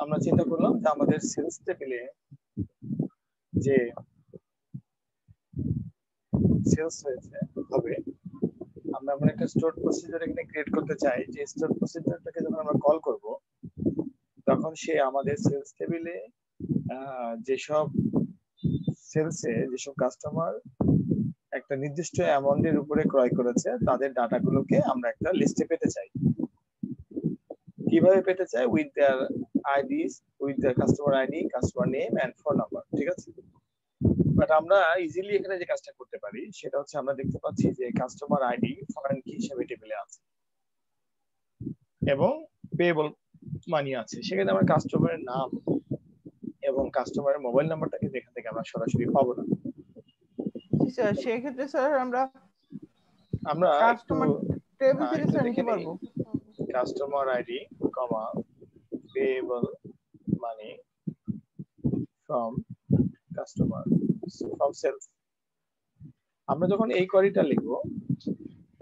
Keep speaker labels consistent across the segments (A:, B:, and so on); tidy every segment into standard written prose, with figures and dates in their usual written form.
A: আমরা চিন্তা করলাম যে আমাদের সেলস টেবিলে যে সেলস হয়েছে হবে, আমরা এমন একটা স্টোর প্রসিজার এখানে ক্রিয়েট করতে চাই যে স্টোর প্রসিজারটাকে যখন আমরা কল করব তখন সে আমাদের সেলস টেবিলে যেসব সেলসে যেসব কাস্টমার একটা নির্দিষ্ট অ্যামাউন্টের উপরে ক্রয় করেছে তাদের ডাটাগুলোকে আমরা একটা লিস্টে পেতে চাই। কিভাবে পেতে চাই? With their IDs, with their customer ID, customer name and phone number, ঠিক আছে? বাট আমরা ইজিলি এখানে যে কাজটা করতে পারি সেটা হচ্ছে আমরা দেখতে পাচ্ছি যে কাস্টমার আইডি ফরেন কি হিসেবে টেবিলে আছে এবং পেয়েবল মানি আছে। সেখানে আমার কাস্টমারের নাম এবং কাস্টমারের মোবাইল নাম্বারটাকে এখান থেকে আমরা সরাসরি পাবো না।
B: স্যার সেক্ষেত্রে স্যার আমরা
A: একটু
B: কাস্টমার টেবিল থেকে স্যার নিতে পারবো।
A: Customer ID comma payable money from customer from sales. আমরা যখন এই কোয়ারিটা লিখবো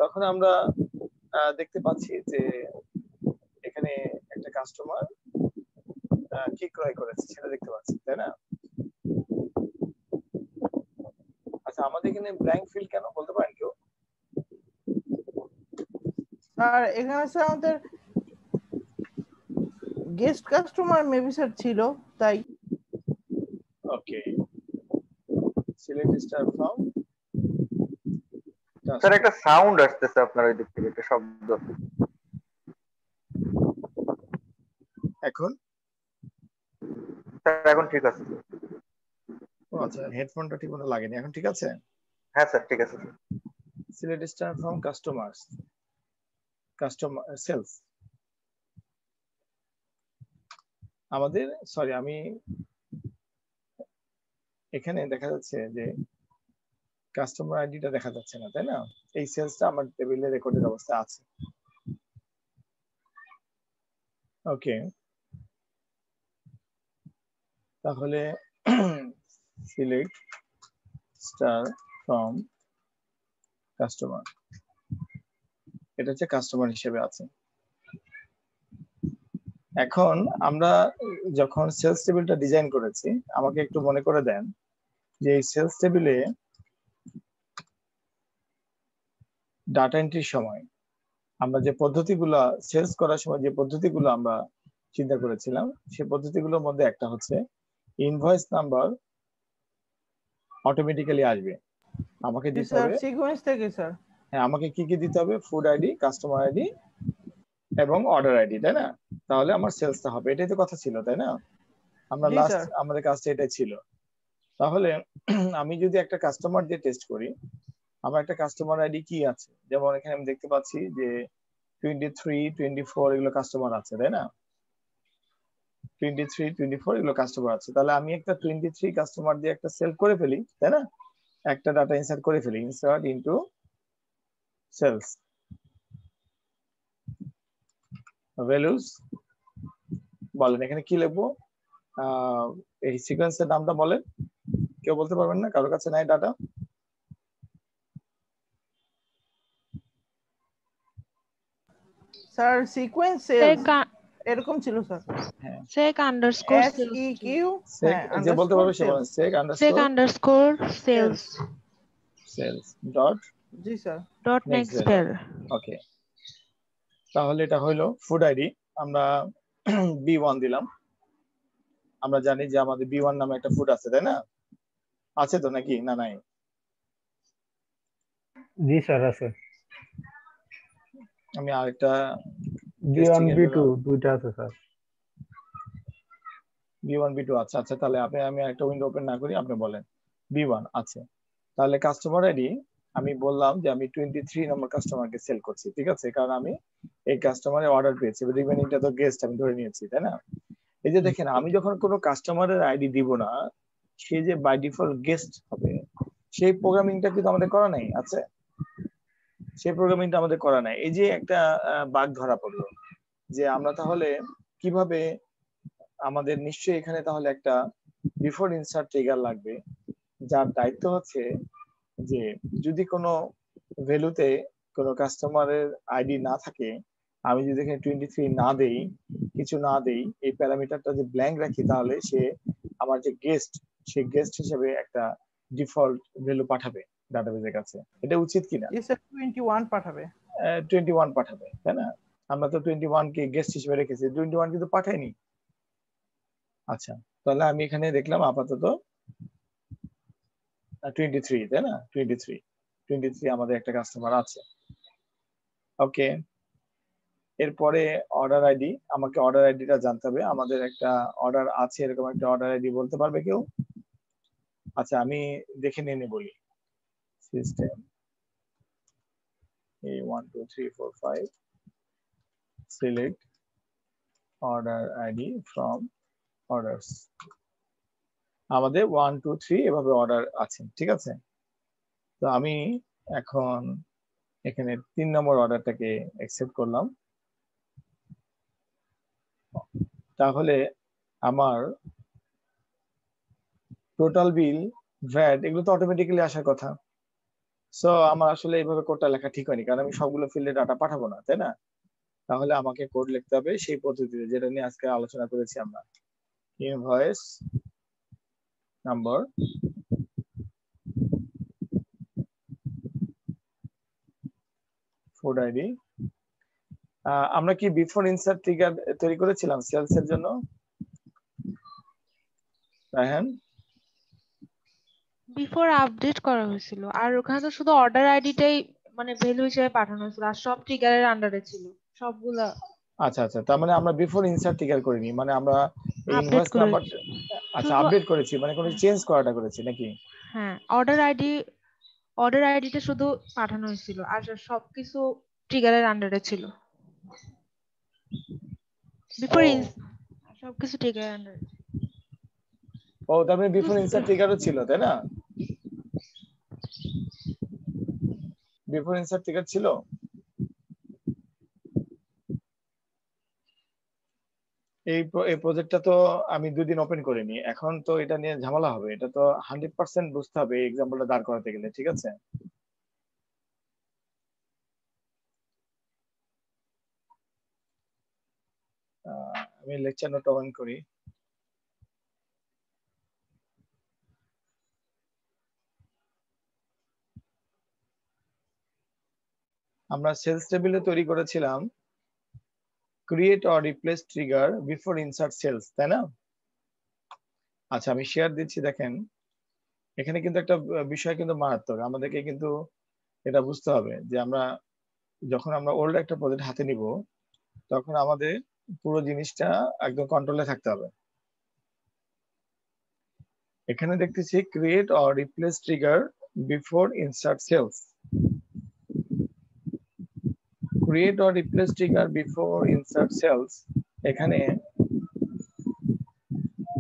A: তখন আমরা দেখতে পাচ্ছি যে এখানে একটা কাস্টমার কি ক্রয় করেছে সেটা দেখতে পাচ্ছি, তাই না? আচ্ছা, আমাদের এখানে ব্ল্যাঙ্ক ফিল কেন বলতে পারেন কেউ?
B: স্যার এখানে স্যার আমাদের গেস্ট কাস্টমার মেবি স্যার ছিল তাই।
A: ওকে, সিলেক্ট স্টার ফ্রম।
C: স্যার একটা সাউন্ড আসতেছে আপনার ওই দিক থেকে, একটা শব্দ।
A: এখন
C: স্যার এখন ঠিক আছে।
A: আচ্ছা, হেডফোনটা ঠিক মতো লাগেনি, এখন ঠিক আছে?
C: হ্যাঁ স্যার ঠিক আছে।
A: Select star from customers, customer sales. আমাদের সরি, আমি এখানে দেখা যাচ্ছে যে কাস্টমার আইডিটা দেখা যাচ্ছে না, তাই না? এই সেলসটা আমার টেবিলে রেকর্ডের অবস্থা আছে। ওকে, তাহলে সিলেক্ট স্টার ফ্রম কাস্টমার, এটা হচ্ছে কাস্টমার হিসেবে আছে। এখন আমরা যখন সেলস টেবিলটা ডিজাইন করেছি, আমাকে একটু মনে করে দেন যে এই সেলস টেবিলে ডাটা এন্ট্রির সময় আমরা যে পদ্ধতিগুলো সেলস করার সময় যে পদ্ধতিগুলো আমরা চিন্তা করেছিলাম সেই পদ্ধতিগুলোর মধ্যে একটা হচ্ছে ইনভয়েস নাম্বার অটোমেটিক্যালি আসবে, আমাকে দিতে হবে
B: সিকোয়েন্স থেকে স্যার।
A: হ্যাঁ, আমাকে কি কি দিতে হবে? ফুড আইডি, কাস্টমার আইডি এবং অর্ডার আইডি, তাই না? তাহলে আমার সেলসটা হবে, এটাই তো কথা ছিল, তাই না? আমরা লাস্ট আমাদের কাজটা এটাই ছিল। তাহলে আমি যদি একটা কাস্টমার দিয়ে টেস্ট করি, আমার একটা কাস্টমার আইডি কি আছে, যেমন এখানে আমি দেখতে পাচ্ছি যে 23, 24 এগুলো কাস্টমার আছে, তাই না? 23, 24 এগুলো কাস্টমার আছে। তাহলে আমি একটা 23 কাস্টমার দিয়ে একটা সেল করে ফেলি, তাই না? একটা ডাটা ইনসার্ট করে ফেলি, ইনসার্ট ইনটু সেলস ভ্যালুস। বলেন এখানে কি লিখবো? এই সিকোয়েন্সের নামটা বলেন, কেউ বলতে পারবেন না? কারোর কাছে নাই ডাটা?
B: স্যার সিকোয়েন্স এরকম ছিল স্যার।
A: হ্যাঁ,
D: sec underscore
B: SEQ
A: যে বলতে পারবে সে বলেন sec
D: underscore sales
A: dot
B: জি স্যার
D: dot next val।
A: ওকে, তাহলে এটা হলো ফুড আইডি। আমরা B1 দিলাম। আমরা জানি যে আমাদের B1 নামে একটা ফুড আছে, তাই না? আছে তো নাকি? না নাই?
E: জি স্যার আছে।
A: আমি আরেকটা
E: B1 B2 দুইটা আছে স্যার।
A: B1 B2 আচ্ছা আচ্ছা, তাহলে আমি একটা উইন্ডো ওপেন না করি, আপনি বলেন B1 আছে। তাহলে কাস্টমার আইডি আমি বললাম যে আমি 23 নম্বর কাস্টমারকে সেল করছি, ঠিক আছে? কারণ আমি এই কাস্টমারের অর্ডার পেয়েছি, রিমেনিংটা তো গেস্ট আমি ধরে নিয়েছি, তাই না? এই যে দেখেন, আমি যখন কোনো কাস্টমারের আইডি দিব না, সে যে বাই ডিফল্ট গেস্ট হবে, সেই প্রোগ্রামিংটা কিন্তু আমাদের করা নাই আছে, সেই প্রোগ্রামিংটা আমাদের করা নাই। এই যে একটা বাগ ধরা পড়লো যে আমরা তাহলে কিভাবে, আমাদের নিশ্চয়ই এখানে তাহলে একটা বিফোর ইনসার্ট ট্রিগার লাগবে, যার দায়িত্ব হচ্ছে যে যদি কোনো ভ্যালুতে কোনো কাস্টমারের আইডি না থাকে, আমি যদি এখানে 23 না দেই, কিছু না দেই, এই প্যারামিটারটা যে ব্ল্যাঙ্ক রাখি, তাহলে সে আমার যে গেস্ট, সেই গেস্ট হিসেবে একটা ডিফল্ট ভ্যালু পাঠাবে ডাটাবেজের কাছে। এটা উচিত কিনা?
B: জি স্যার 21 পাঠাবে।
A: 21 পাঠাবে, তাই না? আমরা তো 21 কে গেস্ট হিসেবে রেখেছি, 21 কিন্তু পাঠাইনি। আচ্ছা, তাহলে আমি এখানে দেখলাম আপাতত 23, তাই না? 23 আমাদের একটা কাস্টমার আছে। ওকে, এরপরে অর্ডার আইডি, আমাকে অর্ডার আইডিটা জানতে হবে। আমাদের একটা অর্ডার আছে, এরকম একটা অর্ডার আইডি বলতে পারবে কেউ? আচ্ছা, আমি দেখে নিয়ে বলি। System A 1 2 3 4 5 select order ID from orders। আমাদের 1 2 3 এভাবে অর্ডার আছে, ঠিক আছে? তো আমি এখন এখানে 3 নম্বর অর্ডারটাকে অ্যাকসেপ্ট করলাম। তাহলে আমার টোটাল বিল, ভ্যাট, এগুলো তো অটোমেটিক্যালি আসার কথা। সো আমার আসলে এইভাবে কোডটা লেখা ঠিক হয়নি, কারণ আমি সবগুলো ফিল্ডে ডাটা পাঠাবো না, তাই না? তাহলে আমাকে কোড লিখতে হবে সেই পদ্ধতিতে, যেটা নিয়ে আজকে আলোচনা করেছি আমরা। Invoice number, food ID. আমরা কি বিফোর ইনসার্ট ট্রিগার তৈরি করেছিলাম সেলস এর জন্য? রায়হান,
D: বিফোর আপডেট করা হয়েছিল, আর ওখানে তো শুধু অর্ডার আইডিটাই মানে ভ্যালু হিসেবে পাঠানো হয়েছিল, আর সব ট্রিগারের আন্ডারে ছিল সবগুলা।
A: আচ্ছা আচ্ছা, তার মানে আমরা বিফোর ইনসার্ট ট্রিগার করিনি, মানে আমরা
D: আপডেট
A: ইনভয়েস
D: করে
A: নাম্বার, আচ্ছা,
D: শুধু
A: আপডেট করেছি, মানে কোনো চেঞ্জ করাটা করেছি নাকি?
D: হ্যাঁ, অর্ডার আইডিটা শুধু পাঠানো হয়েছিল, আর সবকিছু ট্রিগারের আন্ডারে ছিল। বিফোর
A: ও
D: সবকিছু ট্রিগারের আন্ডারে।
A: ও, তার মানে বিফোর ইনসার্ট ট্রিগারও ছিল, তাই না? বিফোর ইনসার্ট ট্রিগার ছিল। এই প্রজেক্টটা তো আমি 2 দিন ওপেন করিনি, এখন তো এটা নিয়ে ঝামেলা হবে। এটা তো 100% বুঝতে হবে এই এক্সাম্পলটা দাঁড় করাতে গেলে, ঠিক আছে? আমি লেকচার নোট অন করি। আমরা সেলস টেবিলে তৈরি করেছিলাম create or replace trigger before insert sales, তাই না? আচ্ছা, আমি শেয়ার দিচ্ছি, দেখেন এখানে কিন্তু একটা বিষয় কিন্তু মারাত্মক। আমাদেরকে কিন্তু এটা বুঝতে হবে যে আমরা যখন আমরা ওল্ড একটা প্রজেক্ট হাতে নিব, তখন আমাদের পুরো জিনিসটা একদম কন্ট্রোলে থাকতে হবে। এখানে দেখতেছি create or replace trigger before insert sales. Create or replace trigger before insert sales, এখানে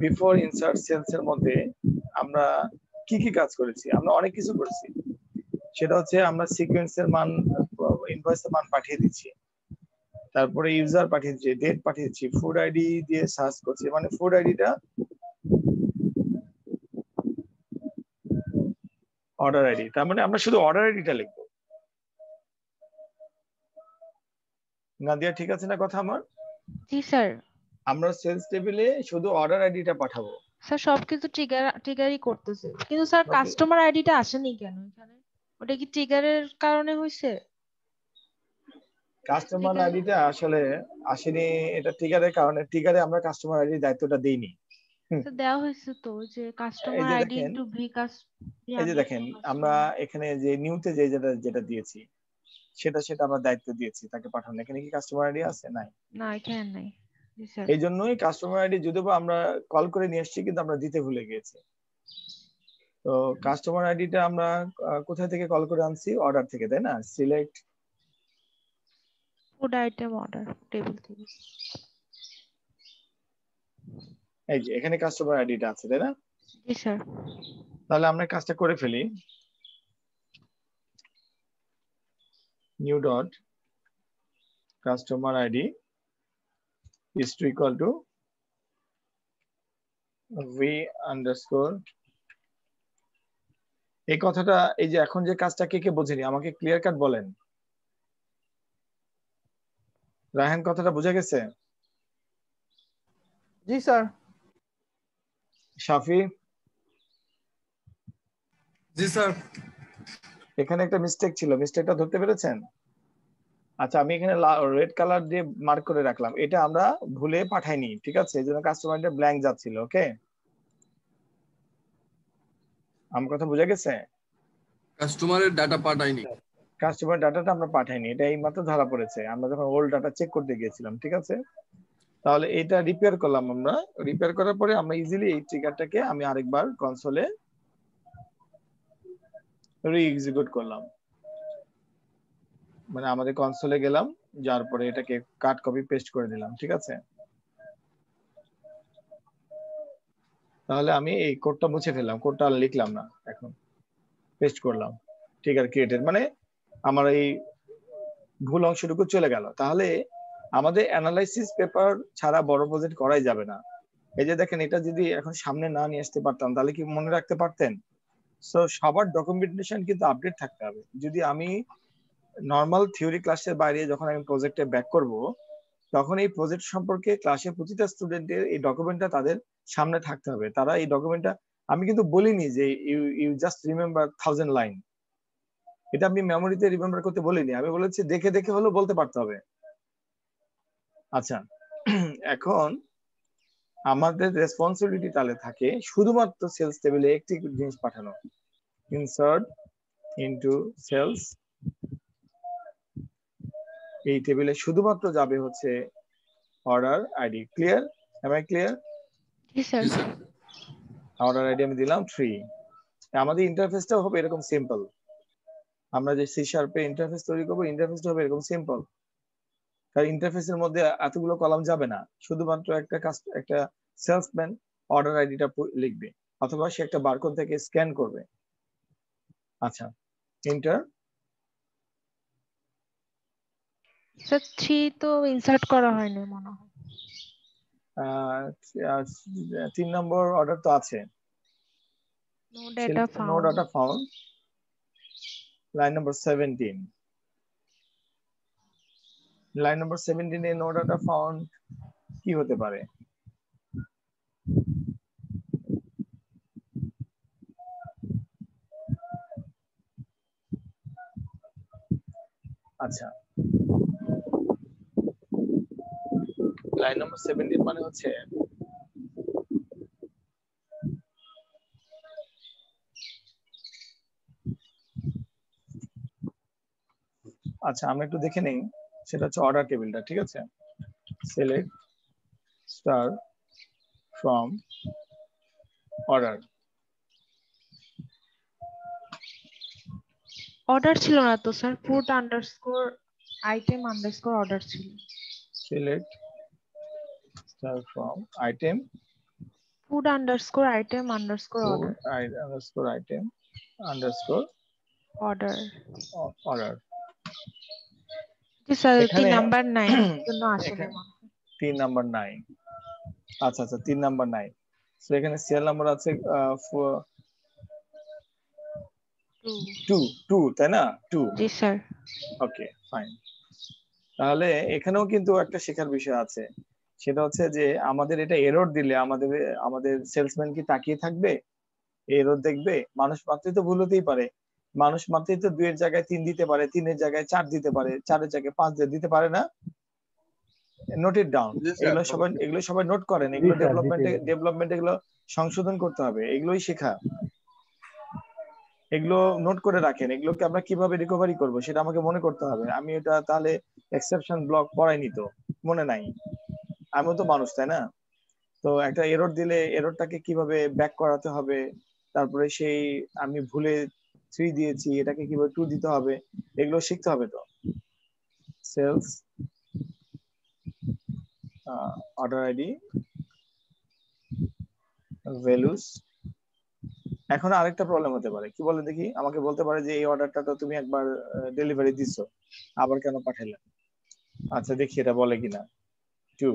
A: বিফোর ইনসার্ট সেলস এর মধ্যে আমরা কি কি কাজ করেছি? আমরা অনেক কিছু করেছি। সেটা হচ্ছে আমরা সিকোয়েন্সের মান, ইনভয়েসের মান পাঠিয়ে দিচ্ছি, তারপরে ইউজার পাঠিয়ে দিচ্ছি, ডেট পাঠিয়ে দিচ্ছি, ফুড আইডি দিয়ে সার্চ করছি, মানে ফুড আইডিটা অর্ডার আইডি, তার মানে আমরা শুধু অর্ডার আইডিটা লিখবো। নাদিয়া, ঠিক আছে না কথা আমার?
D: জি স্যার।
A: আমরা সেলস টেবিলে শুধু অর্ডার আইডিটা পাঠাবো।
D: স্যার সবকিছু ট্রিগারই করতেছে, কিন্তু স্যার কাস্টমার আইডিটা আসেনি কেন এখানে? ওটা কি ট্রিগারের কারণে হয়েছে?
A: কাস্টমার আইডিটা আসলে আসেনি, এটা ট্রিগারের কারণে। ট্রিগারে আমরা কাস্টমার আইডির দায়িত্বটা দেইনি।
D: স্যার দেওয়া হয়েছে তো, যে
A: এই
D: কাস্টমার
A: যে
D: আইডি
A: দেখেন,
D: ইনটু ভি
A: এই যে দেখেন আমরা এখানে যে নিউতে যে যেটা দিয়েছি, সেটা আমরা দায়িত্ব দিয়েছি তাকে পাঠানো। এখানে কি কাস্টমার আইডি আছে? নাই।
D: না, এখানে নাই। জি স্যার।
A: এই জন্যই কাস্টমার আইডি যদিও বা আমরা কল করে নিয়ে এসেছি, কিন্তু আমরা দিতে ভুলে গিয়েছি। তো কাস্টমার আইডিটা আমরা কোথায় থেকে কল করে আনছি? অর্ডার থেকে, তাই না? Select
D: food item order table থেকে।
A: এই যে এখানে কাস্টমার আইডিটা আছে, তাই না?
D: জি স্যার।
A: তাহলে আমরা কাজটা করে ফেলি। New dot customer ID is to equal to v underscore, এই কথাটা, এই যে এখন যে কাজটা কে কে বোঝেনি আমাকে ক্লিয়ার কাট বলেন। রায়হান, কথাটা বোঝা গেছে?
B: জি স্যার।
A: শাফি,
F: জি স্যার।
A: এখানে একটা মিস্টেক ছিল, মিস্টেকটা ধরতে পেরেছেন? আচ্ছা, আমি এখানে রেড কালার দিয়ে মার্ক করে রাখলাম, এটা আমরা ভুলে পাঠাইনি, ঠিক আছে? এই জন্য কাস্টমারটা ব্ল্যাঙ্ক যাচ্ছিল। ওকে, আমার কথা বোঝা গেছে?
F: কাস্টমারের ডাটা পাঠায়নি।
A: কাস্টমার ডাটাটা আমরা পাঠাইনি, এটা এই মাত্র ধরা পড়েছে, আমরা যখন ওল্ড ডাটা চেক করতে গিয়েছিলাম, ঠিক আছে? তাহলে এটা রিপেয়ার করলাম আমরা, রিপেয়ার করার পরে আমরা ইজিলি এই ট্রিগারটাকে আমি আরেকবার কনসোলে রি-এক্সিকিউট করলাম, মানে আমাদের কনসোলে গেলাম, যার পরে এটাকে কাট কপি পেস্ট করে দিলাম, ঠিক আছে? তাহলে আমি এই কোডটা মুছে ফেললাম, কোডটা আর লিখলাম না, এখন পেস্ট করলাম, ট্রিগার ক্রিয়েটেড, মানে আমার এই ভুল অংশটুকু চলে গেল। তাহলে আমাদের অ্যানালাইসিস পেপার ছাড়া বড় প্রজেক্ট করাই যাবে না। এই যে দেখেন, এটা যদি এখন সামনে না নিয়ে আসতে পারতাম তাহলে কি মনে রাখতে পারতেন? সো সবার ডকুমেন্টেশন কিন্তু আপডেট থাকতে হবে। যদি আমি নর্মাল থিওরি ক্লাসের বাইরে যখন আমি প্রজেক্টে ব্যাক করব, তখন এই প্রজেক্ট সম্পর্কে ক্লাসে প্রতিটা স্টুডেন্টের এই ডকুমেন্টটা তাদের সামনে থাকতে হবে। তারা এই ডকুমেন্টটা, আমি কিন্তু বলিনি যে ইউ জাস্ট রিমেম্বার 1000 লাইন, এটা আমি মেমোরিতে রিমেম্বার করতে বলিনি, আমি বলেছি দেখে দেখে হলেও বলতে পারতে হবে। আচ্ছা, এখন আমাদের রেসপন্সিবিলিটি তাহলে থাকে শুধুমাত্র সেলস টেবিলে একটি জিনিস পাঠানো, ইনসার্ট ইনটু সেলস, এই টেবিলে শুধুমাত্র যাবে হচ্ছে order ID. Clear? Am I clear?
D: জি স্যার।
A: অর্ডার আইডি আমি দিলাম 3। আমাদের ইন্টারফেসটাও হবে এরকম সিম্পল, আমরা যে সি শার্পে ইন্টারফেস তৈরি করবো, ইন্টারফেসটা হবে এরকম সিম্পল। কারণ ইন্টারফেসের মধ্যে এতগুলো কলাম যাবে না, শুধুমাত্র একটা সেলসম্যান অর্ডার আইডিটা লিখবে, অথবা সে একটা বারকোড থেকে স্ক্যান করবে। আচ্ছা, এন্টার।
D: স্যার 3 তো ইনসার্ট করা হয়নি মনে হয়।
A: 3 নম্বর অর্ডার তো আছে,
D: no data
A: no
D: found.
A: Data found, line number 17। Line number 17 এ নো ডাটা ফাউন্ড কি হতে পারে? আচ্ছা, লাইন নাম্বার 17 মানে হচ্ছে আচ্ছা, আমরা একটু দেখে নেই, সেটা হচ্ছে অর্ডার টেবিলটা, ঠিক আছে? Select star from order.
D: Order ছিল না তো sir, food underscore item underscore order ছিল।
A: Select star from item
D: food underscore item underscore order.
A: Underscore item underscore
D: order.
A: Order.
D: জি স্যার, 3
A: এখানে
D: নাম্বার 9 জন্য আসলে
A: এখানে
D: মনে হয়।
A: 3 নাম্বার 9। আচ্ছা আচ্ছা, 3 নাম্বার 9। সো এখানে সিরিয়াল নাম্বার আছে 2, তাই না? 2।
D: জি স্যার।
A: ওকে, ফাইন। তাহলে এখানেও কিন্তু একটা শেখার বিষয় আছে, সেটা হচ্ছে যে আমাদের এটা এরর দিলে আমাদের সেলসম্যান কি তাকিয়ে থাকবে? এরর দেখবে? মানুষ মাত্রই তো ভুল হতেই পারে, মানুষ মাত্রই তো 2 এর জায়গায় 3 দিতে পারে, 3 এর জায়গায় 4 দিতে পারে, 4 এর জায়গায় 5 দিতে পারে না? নোট ইট ডাউন, এগুলো সবাই নোট করেন, এগুলো ডেভেলপমেন্ট এগুলো সংশোধন করতে হবে, এগুলোই শেখা, এগুলো নোট করে রাখেন, এগুলোকে আমরা কিভাবে রিকভারি করব সেটা আমাকে মনে করতে হবে। আমি এটা তাহলে এক্সেপশন ব্লক পড়াইনি তো, মনে নাই, আমিও তো মানুষ, তাই না? তো একটা এরর দিলে এররটাকে কিভাবে ব্যাক করাতে হবে, তারপরে সেই আমি ভুলে 3 দিয়েছি, এটাকে কিভাবে 2 দিতে হবে, এগুলো শিখতে হবে তো। Sales order ID values. এখন আরেকটা প্রবলেম হতে পারে, কি বলে দেখি, আমাকে বলতে পারে যে এই অর্ডারটা তো তুমি একবার ডেলিভারি দিছো, আবার কেন পাঠাইলে? আচ্ছা, দেখি এটা বলে কিনা। 2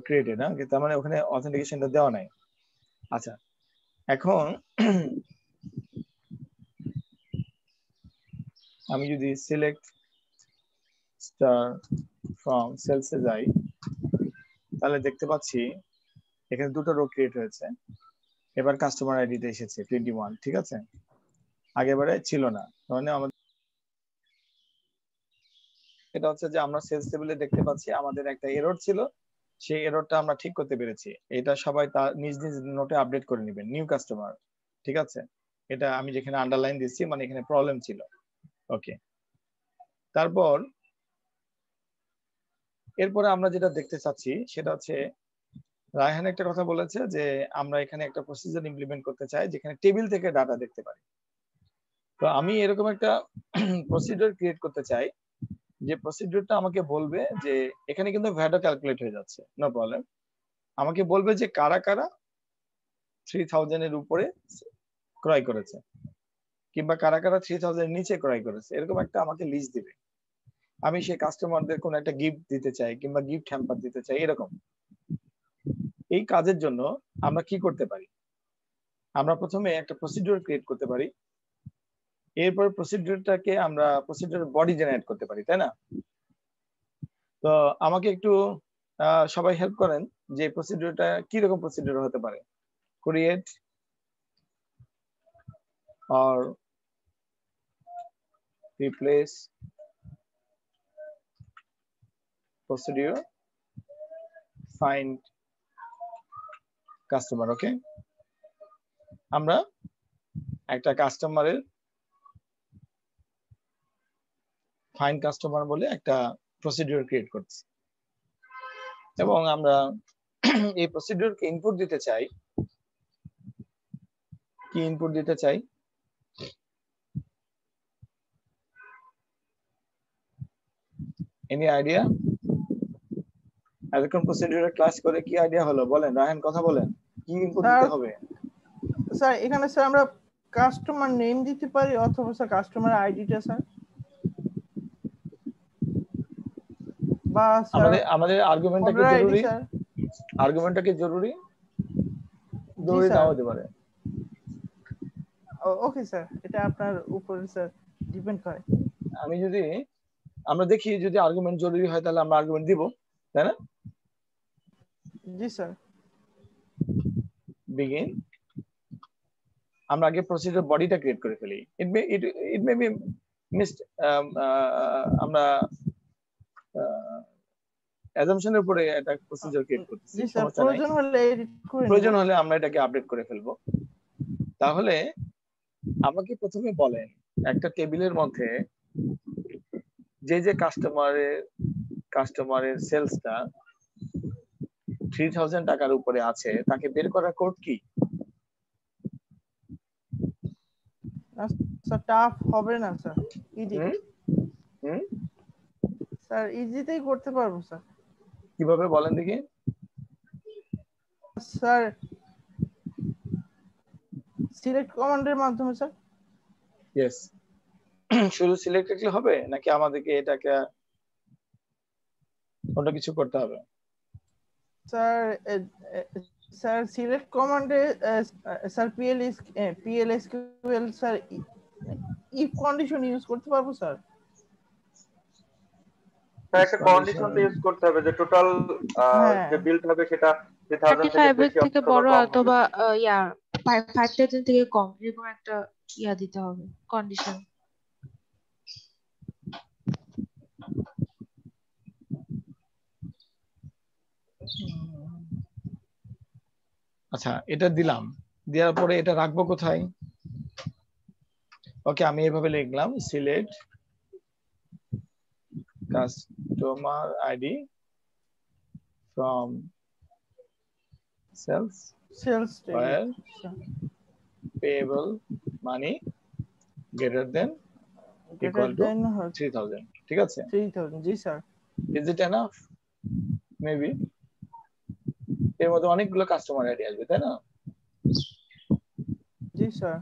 A: ক্রিয়েটেড, না? তার মানে ওখানে অথেন্টিকেশনটা দেওয়া নাই। আচ্ছা, এখন আমি যদি সিলেক্ট স্টার ফ্রম সেলসে যাই, তাহলে দেখতে পাচ্ছি এখানে দুটো রো ক্রিয়েট হয়েছে। এবার কাস্টমার আইডিতে এসেছে 21, ঠিক আছে, আগেবারে ছিল না। মানে আমাদের এটা হচ্ছে যে আমরা সেলস টেবিলে দেখতে পাচ্ছি আমাদের একটা এরর ছিল, সেই এররটা আমরা ঠিক করতে পেরেছি। এটা সবাই তার নিজ নিজ নোটে আপডেট করে নেবেন, নিউ কাস্টমার, ঠিক আছে। এটা আমি যেখানে আন্ডারলাইন দিচ্ছি মানে এখানে প্রবলেম ছিল। ওকে, তারপর এরপরে আমরা যেটা দেখতে চাচ্ছি সেটা হচ্ছে রায়হান একটা কথা বলেছে যে আমরা এখানে একটা প্রসিজার ইমপ্লিমেন্ট করতে চাই যেখানে টেবিল থেকে ডাটা দেখতে পারি। তো আমি এরকম একটা প্রসিডিউর ক্রিয়েট করতে চাই যে প্রসিডিউরটা আমাকে বলবে যে এখানে কিন্তু ভ্যাটও ক্যালকুলেট হয়ে যাচ্ছে, নো প্রবলেম। আমাকে বলবে যে কারা কারা 3000 এর উপরে ক্রয় করেছে কিংবা কারা কারা 3000 এর নিচে ক্রয় করেছে, এরকম একটা আমাকে লিস্ট দিবে। আমি সেই কাস্টমারদের কোন একটা গিফট দিতে চাই কিংবা গিফট হ্যাম্পার দিতে চাই, এরকম। এই কাজের জন্য আমরা কি করতে পারি, আমরা প্রথমে একটা প্রসিডিউর ক্রিয়েট করতে পারি, এরপর প্রসিডিউরটাকে আমরা প্রসিডিউর বডি জেনারেট করতে পারি, তাই না? তো আমাকে একটু সবাই হেল্প করেন যে প্রসিডিউরটা কি রকম প্রসিডিউর হতে পারে। Create or replace procedure find customer। ওকে, আমরা একটা কাস্টমারের ফাইন্ড কাস্টমার বলে একটা প্রসিডিউর ক্রিয়েট করছি এবং আমরা এই প্রসিডিউরকে ইনপুট দিতে চাই। কি ইনপুট দিতে চাই? Any idea? এরকম প্রসিডিউরের ক্লাস করে কি আইডিয়া হলো বলেন, রায়হান কথা বলেন, কি ইনপুট দিতে হবে?
B: স্যার এখানে স্যার আমরা কাস্টমার নেম দিতে পারি অথবা স্যার কাস্টমার আইডিটা স্যার, বা স্যার
A: আমাদের আর্গুমেন্টটা কি জরুরি? আর্গুমেন্টটা কি জরুরি? জরুরি নাও হতে পারে।
B: ওকে স্যার, এটা আপনার উপর স্যার ডিপেন্ড করে।
A: আমি যদি আমরা দেখি যদি আর্গুমেন্ট জরুরি হয় তাহলে আমরা আর্গুমেন্ট দিব, তাই না?
B: জি স্যার।
A: বিগিন, আমরা আগে প্রসিডিউর বডিটা ক্রিয়েট করে ফেলি। ইট মে বি মিসড, আমরা অ্যাজাম্পশনের উপরে একটা প্রসিডিউর ক্রিয়েট করতেছি,
B: জি স্যার, প্রয়োজন হলে এডিট করে
A: প্রয়োজন হলে আমরা এটাকে আপডেট করে ফেলবো। তাহলে আমাকে প্রথমে বলেন একটা টেবিলের মধ্যে যে যে কাস্টমারের সেলসটা 3000 টাকার উপরে আছে তাকে বের করার কোড কি?
B: স্যার টাফ হবে না স্যার, ইজি। স্যার ইজিতেই করতে পারবো স্যার।
A: কিভাবে বলেন দেখি?
B: স্যার সিলেক্ট কমান্ডের মাধ্যমে স্যার।
A: ইয়েস, শুধু সিলেক্ট করলে হবে নাকি আমাদেরকে এটাকে অন্য কিছু করতে হবে?
B: স্যার সিলেক্ট কমান্ডে sir PLSQL sir if condition use করতে পারবো স্যার।
C: একটা কন্ডিশন তো ইউজ করতে হবে যে টোটাল যে বিল্ড হবে সেটা 3000 থেকে
D: 35
C: বেশি
D: থেকে বড় অথবা 5000 থেকে কম, এরকম একটা দিতে হবে কন্ডিশন।
A: আচ্ছা, এটা দিলাম, দেওয়ার পরে এটা রাখবো কোথায়? ওকে, আমি এভাবে লিখলাম select customer ID from sales where payable money greater than equal to 3000, ঠিক আছে?
B: 3000, জি sir.
A: Is it enough? Maybe এর মধ্যে অনেকগুলো কাস্টমার আইডি আসবে, তাই না?
B: জি স্যার,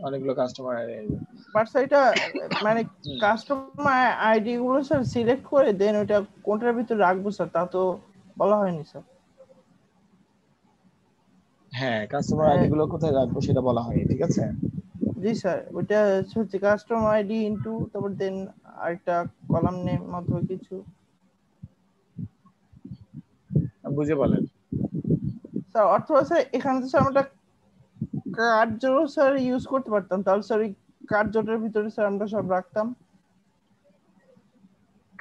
A: অনেকগুলো কাস্টমার আইডি আসবে।
B: বাট এটা মানে কাস্টমার আইডি গুলো স্যার সিলেক্ট করে দেন ওটা কোনটার ভিতর রাখবো স্যার তা তো বলা হয়নি স্যার।
A: হ্যাঁ, কাস্টমার আইডি গুলো কোথায় রাখবো সেটা বলা হয়নি, ঠিক আছে?
B: জি স্যার, ওটা হচ্ছে কাস্টমার আইডি ইনটু তারপর দেন আরেকটা কলাম নেম মতো কিছু।
A: বুঝে বলেন।
B: স্যার অথবা স্যার এখানে তো স্যার আমরা কার্য স্যার ইউজ করতে পারতাম, তাহলে স্যার ওই কার্যটার ভিতরে স্যার আমরা সব রাখতাম।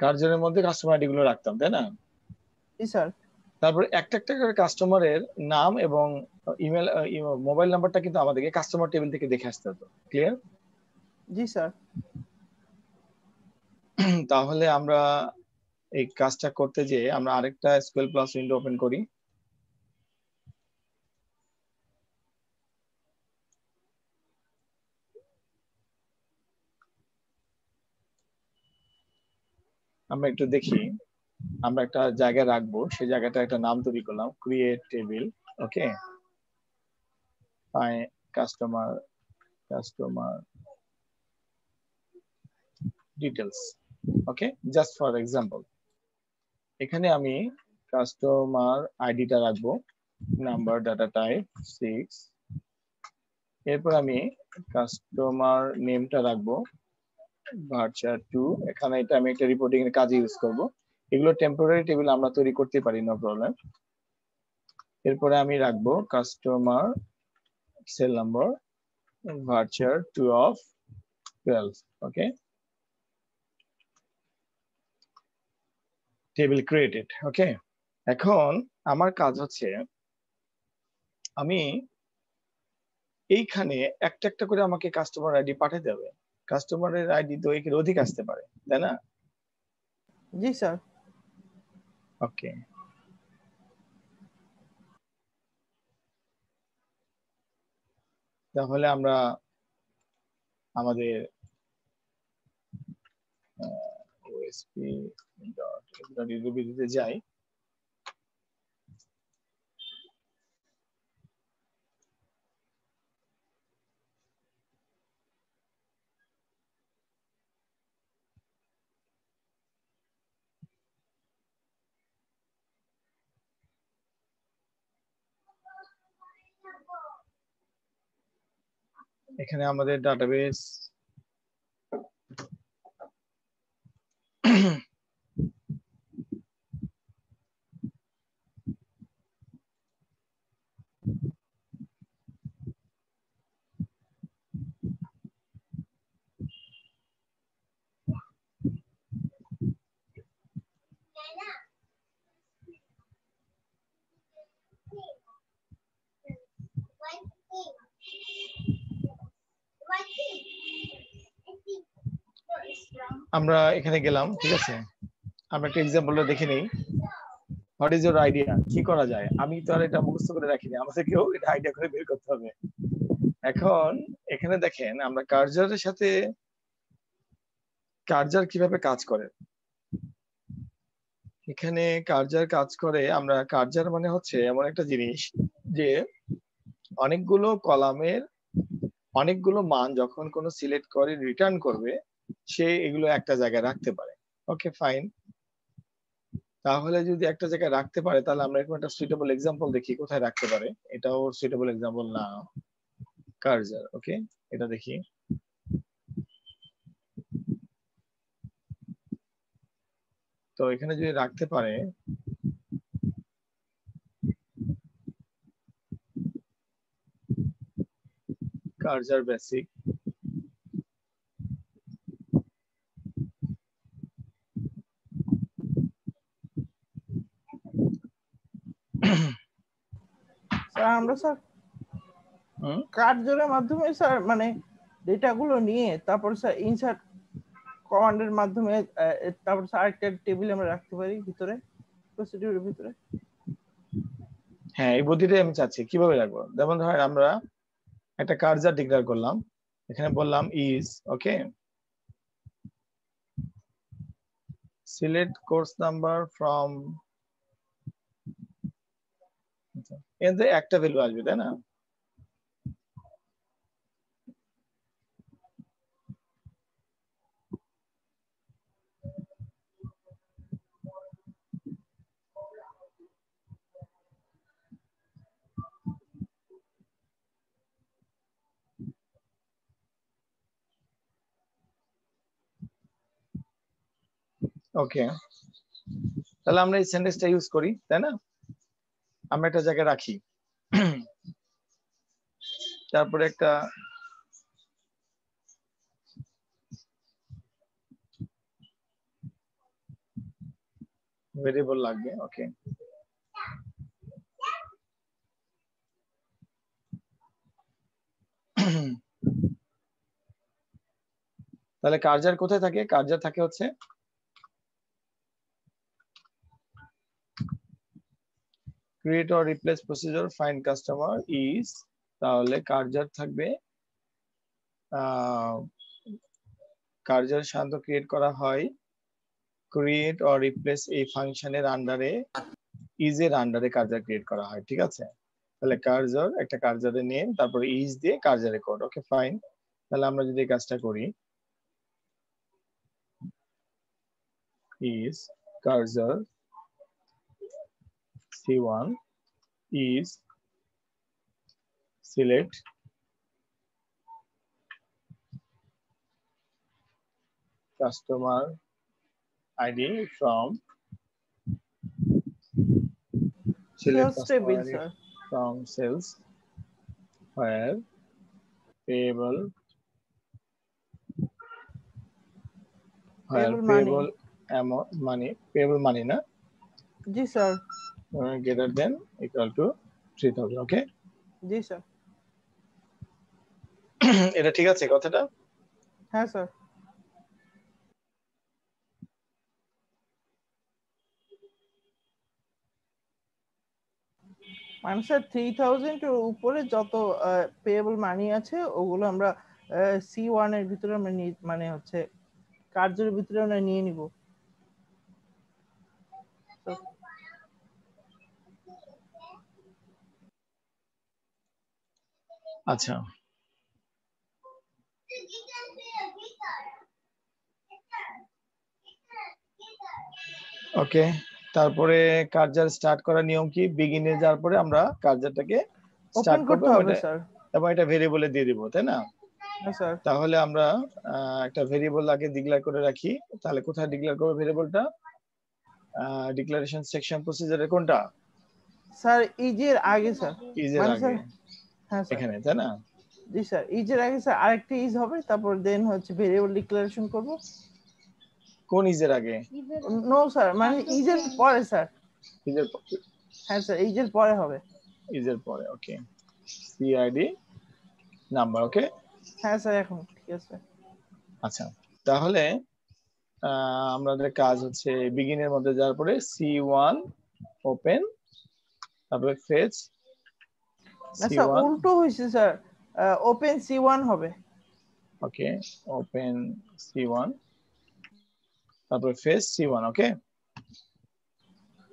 A: কার্যের মধ্যে কাস্টমার আইডি গুলো রাখতাম, তাই না?
B: জি স্যার।
A: তারপর একটা একটা করে কাস্টমারের নাম এবং ইমেল মোবাইল নাম্বারটা কিন্তু আমাদেরকে কাস্টমার টেবিল থেকে দেখে আসতে হতো। ক্লিয়ার?
B: জি স্যার।
A: তাহলে আমরা এই কাজটা করতে যে আমরা আরেকটা এসকিউএল প্লাস উইন্ডো ওপেন করি। আমরা একটু দেখি, আমরা একটা জায়গায় রাখবো, সেই জায়গাটা একটা নাম তৈরি করলাম, create table. Okay, customer customer details. Okay, just for example এখানে আমি কাস্টমার আইডিটা রাখবো, নাম্বার ডাটা টাইপ 6। এরপর আমি কাস্টমার নেমটা রাখবো ভার্চার 2। এখানে এটা আমি একটা রিপোর্টিং এর কাজে ইউজ করব। এগুলো টেম্পোরারি টেবিল আমরা তৈরি করতে পারি, নো প্রবলেম। এরপরে আমি রাখবো customer cell number varchar 2 of 12। Okay, table created. Okay, এখন আমার কাজ হচ্ছে আমি এইখানে একটা একটা করে আমাকে কাস্টমার আইডি পাঠাতে হবে। কাস্টমারের আইডি তো এর অধিক আসতে পারে, তাই না?
B: জি স্যার।
A: ওকে, তাহলে আমরা আমাদের osp.ruby-তে যাই। এখানে আমাদের ডাটাবেস আমরা এখানে গেলাম, ঠিক আছে? আমরা একটা এক্সাম্পলটা দেখে নেই। What is your idea? কি করা যায়? আমি তো আর এটা মুখস্থ করে রাখিনি, আমাদেরকেও এটা আইডিয়া করে বের করতে হবে। এখন এখানে দেখেন আমরা কার্জারের সাথে কার্জার কিভাবে কাজ করে। এখানে কার্জার কাজ করে, আমরা কার্জার মানে হচ্ছে এমন একটা জিনিস যে অনেকগুলো কলামের অনেকগুলো মান যখন কোনো সিলেক্ট করে রিটার্ন করবে, সে এগুলো একটা জায়গায় রাখতে পারে। ওকে, ফাইন। তাহলে যদি একটা জায়গায় রাখতে পারে, তাহলে আমরা এরকম একটা সুইটেবল এক্সাম্পল দেখি কোথায় রাখতে পারে। এটাও সুইটেবল এক্সাম্পল না, কার্জার। ওকে, এটা দেখি। তো এখানে যদি রাখতে পারে, কার্জার বেসিক,
B: স্যার আমরা স্যার কার্যের মাধ্যমে স্যার মানে ডেটাগুলো নিয়ে তারপর স্যার ইনসার্ট কমান্ডের মাধ্যমে তারপর স্যার আরেকটা টেবিল আমরা রাখতে পারি ভিতরে, প্রসিডিউরের ভিতরে।
A: হ্যাঁ, এই বুদ্ধিটাই আমি চাচ্ছি। কিভাবে রাখবো? যেমন ধর আমরা একটা কার্জার ডিক্লেয়ার করলাম, এখানে বললাম is, okay, select course number from, এতে একটা ভ্যালু আসবে, তাই না? ওকে, তাহলে আমরা এই সেন্টেন্সটা ইউজ করি, তাই না? আমরা একটা জায়গায় রাখি, তারপরে একটা ভেরিয়েবল লাগবে। ওকে, তাহলে কার্জার কোথায় থাকে? কার্জার থাকে হচ্ছে create or replace procedure find customer is, তাহলে কার্জার থাকবে কার্জার সাধারণত ক্রিয়েট করা হয় ক্রিয়েট অর রিপ্লেস এই ফাংশনের আন্ডারে, ইজ এর আন্ডারে কার্জার ক্রিয়েট করা হয়। ঠিক আছে, তাহলে কার্জার একটা কার্জারের নেম, তারপরে ইজ দিয়ে কার্জারের কোড। ওকে ফাইন, তাহলে আমরা যদি এই কাজটা করি, is কার্জার c1 is select customer ID from select
B: Sales
A: customer
B: table,
A: ID
B: sir.
A: from sales where payable
B: Payable
A: amount money payable money na
B: G sir.
A: greater than equal to 3000। Okay,
B: G sir.
A: এটা ঠিক আছে কথাটা?
B: হ্যাঁ sir. মানে sir 3000 এর উপরে যত payable মানি আছে ওগুলো আমরা C1 এর ভিতরে আমরা মানে হচ্ছে কার্যের ভিতরে আমরা নিয়ে নিব।
A: আচ্ছা, ওকে, তারপরে কার্জার স্টার্ট করার নিয়ম কি? বিগিনে যাওয়ার পরে আমরা কার্জারটাকে স্টার্ট
B: ওপেন
A: করব
B: করতে হবে স্যার।
A: এবং এটা ভেরিয়েবলে দিয়ে দিব, তাই না?
B: হ্যাঁ স্যার।
A: তাহলে আমরা একটা ভেরিয়েবল আগে ডিক্লেয়ার করে রাখি। তাহলে কোথায় ডিক্লেয়ার করব ভেরিয়েবলটা? ডিক্লারেশন সেকশন প্রসিজারে কোনটা?
B: স্যার ইজের আগে স্যার।
A: ইজের
B: মানে
A: আগে
B: স্যার হ্যাঁ স্যার
A: এখানে, তাই না?
B: জি স্যার, ইজের আগে স্যার আরেকটা ইজ হবে, তারপর দেন হচ্ছে ভেরিয়েবল ডিক্লারেশন করব।
A: কোন ইজের আগে?
B: নো স্যার, মানে ইজের পরে স্যার।
A: ইজের
B: হ্যাঁ স্যার, ইজের পরে হবে।
A: ইজের পরে। ওকে, সিআইডি নাম্বার। ওকে,
B: হ্যাঁ স্যার, এখন ঠিক আছে।
A: আচ্ছা, তাহলে আমাদের কাজ হচ্ছে বিগিনের মধ্যে যাওয়ার পরে C1 ওপেন, তারপরে ফেচ
B: না স্যার,
A: C1।
B: উল্টো হয়েছে স্যার, ওপেন C1 হবে।
A: ওকে, ওপেন C1 তারপরে fetch C1। Okay,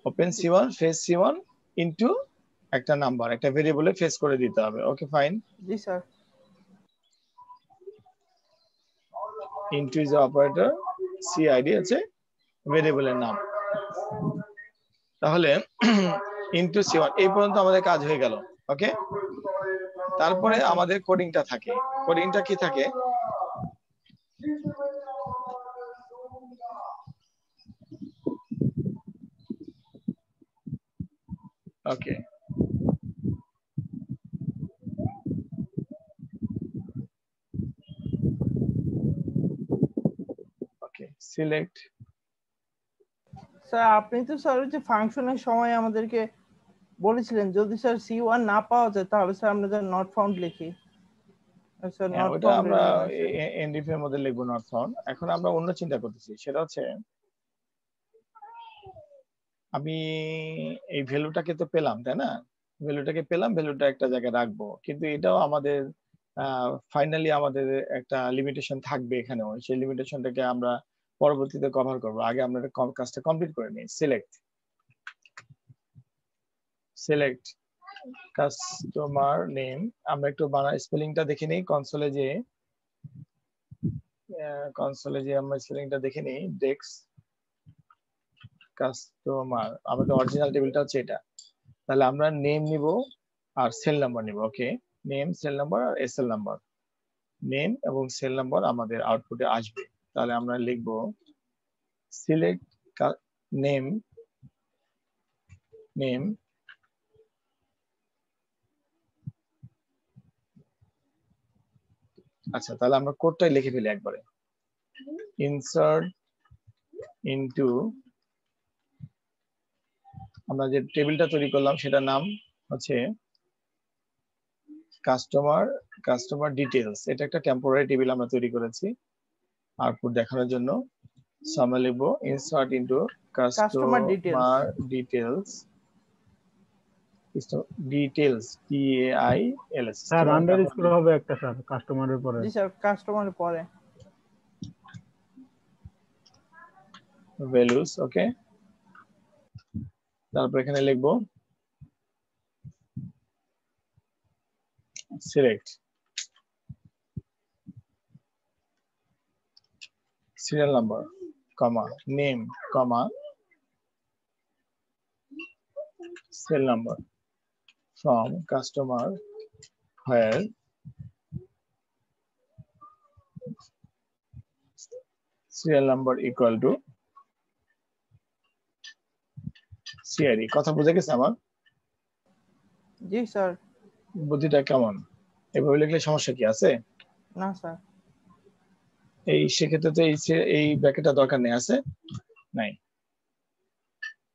A: open C1 fetch C1 into একটা নাম্বার, একটা ভেরিয়েবলে ফেচ করে দিতে হবে। ওকে ফাইন,
B: জি sir.
A: Into is operator, CID আছে ভেরিয়েবলের নাম। তাহলে ইনটু C1 এই পর্যন্ত আমাদের কাজ হয়ে গেল। ওকে, তারপরে আমাদের কোডিংটা থাকে। কোডিংটা কি থাকে? ওকে, ওকে, সিলেক্ট।
B: স্যার আপনি তো স্যার যে ফাংশনের সময় আমাদেরকে বলেছিলেন যদি স্যার C1 না পাওয়া যায় তাহলে স্যার আমরা নট ফাউন্ড লিখি। স্যার নট
A: ওটা
B: ফাউন্ড
A: আমরা এনডিএফ এর মধ্যে লিখবো নট ফাউন্ড। এখন আমরা অন্য চিন্তা করতেছি, সেটা হচ্ছে আমি এই ভ্যালুটাকে তো পেলাম, তাই না? ভ্যালুটাকে পেলাম, ভ্যালুটা একটা জায়গায় রাখবো, কিন্তু এটাও আমাদের ফাইনালি আমাদের একটা লিমিটেশন থাকবে এখানেও। সেই লিমিটেশনটাকে আমরা পরবর্তীতে কভার করব। আগে আমরা কাজটা কমপ্লিট করে নিই। Select customer name. আমরা একটু স্পেলিংটা দেখে নিই কনসোলে যে আমরা স্পেলিংটা দেখে নিই। ডেক্স কাস্টমার, আমাদের অরিজিনাল টেবিলটা হচ্ছে এটা। তাহলে আমরা নেম নিব আর সেল নাম্বার নিব। ওকে, নেম, সেল নাম্বার আর এসএল নাম্বার। নেম এবং সেল নাম্বার আমাদের আউটপুটে আসবে। তাহলে আমরা লিখব সিলেক্ট নেম আচ্ছা, তাহলে আমরা কোডটাই লিখে ফেলি একবারে। ইনসার্ট ইনটু, আমরা যে টেবিলটা তৈরি করলাম সেটার নাম হচ্ছে কাস্টমার ডিটেইলস। এটা একটা টেম্পোরারি টেবিল আমরা তৈরি করেছি আউটপুট দেখানোর জন্য। সো আমরা লিখবো insert into customer details DAILS।
E: Sir underscore হবে একটা স্যার কাস্টমারের পরে।
B: জি স্যার, কাস্টমারের পরে
A: ভ্যালুস। ওকে, তারপর এখানে লিখবো select serial number comma name comma cell number from customer where serial number equal to CRE। কথা বুঝে গেছে আমার?
B: জি স্যার।
A: বুদ্ধিটা কেমন? এভাবে লিখলে সমস্যা কি আছে?
B: না স্যার।
A: এই সেক্ষেত্রে তো এই ব্র্যাকেটটা দরকার নেই, আছে নাই।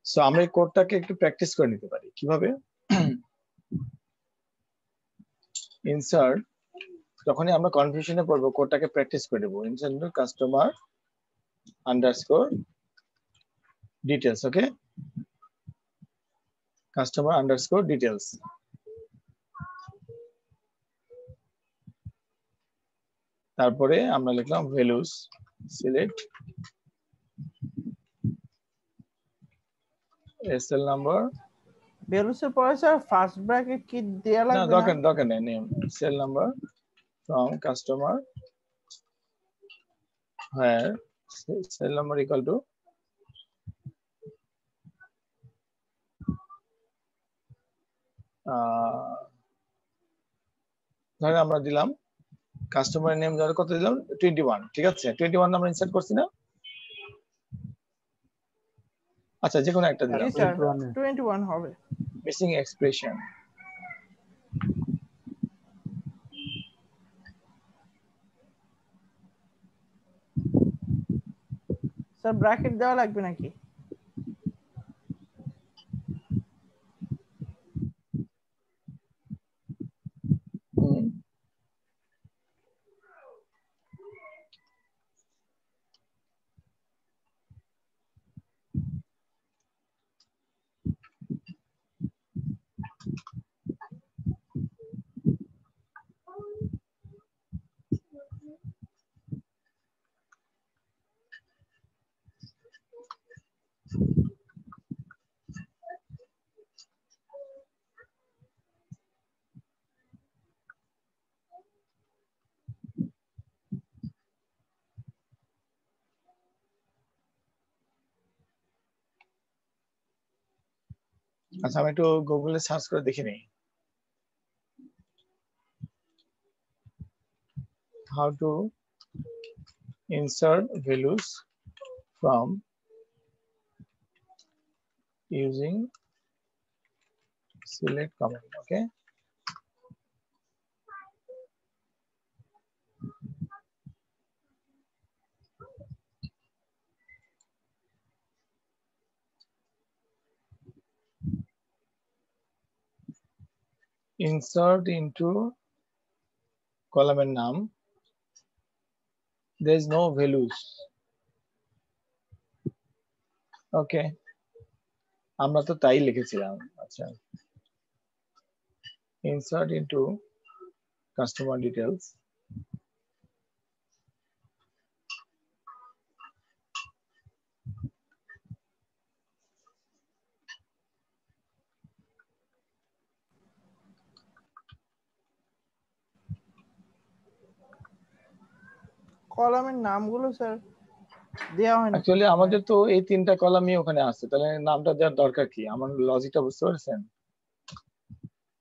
A: সো আমরা এই কোডটাকে একটু প্র্যাকটিস করে নিতে পারি। কিভাবে? ইনসার্ট, যখনই আমরা কনফিউশনে পড়বো কোডটাকে প্র্যাকটিস করে দেবো। Insert customer underscore details. Okay, customer underscore details. তারপরে আমরা লিখলাম ভ্যালুস সিলেক্ট এসএল নাম্বার।
B: ভ্যালুসের পরে স্যার ফার্স্ট ব্র্যাকেট কি দেয়া
A: না,
B: লাগবে না?
A: দরকার নেই। Name cell number from customer where cell number equal to ধরেন আমরা দিলাম কাস্টমার নেম, ধরে কত দিলাম 21। ঠিক আছে, 21 আমরা ইনসার্ট করছি না? আচ্ছা, যে কোনো একটা দিলাম।
B: জি স্যার, 21 হবে।
A: মিসিং এক্সপ্রেশন
B: স্যার ব্র্যাকেট দেওয়া লাগবে নাকি?
A: আচ্ছা, আমি একটু গুগলে সার্চ করে দেখে নিই how to insert values from using select command. Okay, insert into column এর নাম, there is no values. Okay, আমরা তো তাই লিখেছিলাম। আচ্ছা, insert into customer details,
B: কলামের নামগুলো স্যার দেওয়া হয় না।
A: অ্যাকচুয়ালি আমাদের তো এই তিনটা কলামই ওখানে আছে, তাহলে নামটা দেওয়ার দরকার কি? আমার লজিকটা বুঝতে পারছেন?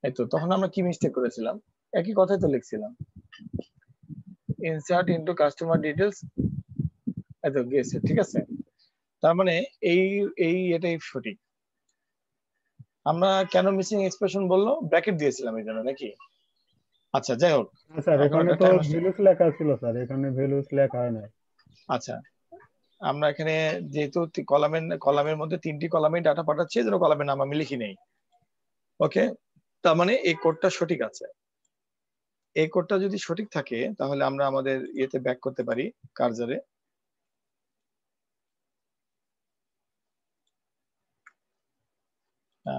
A: এই তো, তখন আমরা কি মিস্টেক করেছিলাম? একই কথাই তো লিখছিলাম, ইনসার্ট ইনটু কাস্টমার ডিটেইলস। এই তো গেছে, ঠিক আছে। তার মানে এই এই এটাই সঠিক। আমরা কেন মিসিং এক্সপ্রেশন বললো, ব্র্যাকেট দিয়েছিলাম এই জন্য নাকি? আচ্ছা যাই হোক,
E: স্যার
A: এখন
E: এখানে
A: একটা
E: তো
A: টাইম আসছে।
E: ভ্যালুস লেখা ছিল স্যার, এখানে ভ্যালুস লেখা হয় না।
A: আচ্ছা, আমরা এখানে যেহেতু কলামের মধ্যে 3টি কলামে ডাটা পাঠাচ্ছি, এজন্য কলামের নাম আমি লিখি নেই। ওকে, তার মানে এই কোডটা সঠিক আছে। এই কোডটা যদি সঠিক থাকে তাহলে আমরা আমাদের ইয়েতে ব্যাক করতে পারি, কার্সারে।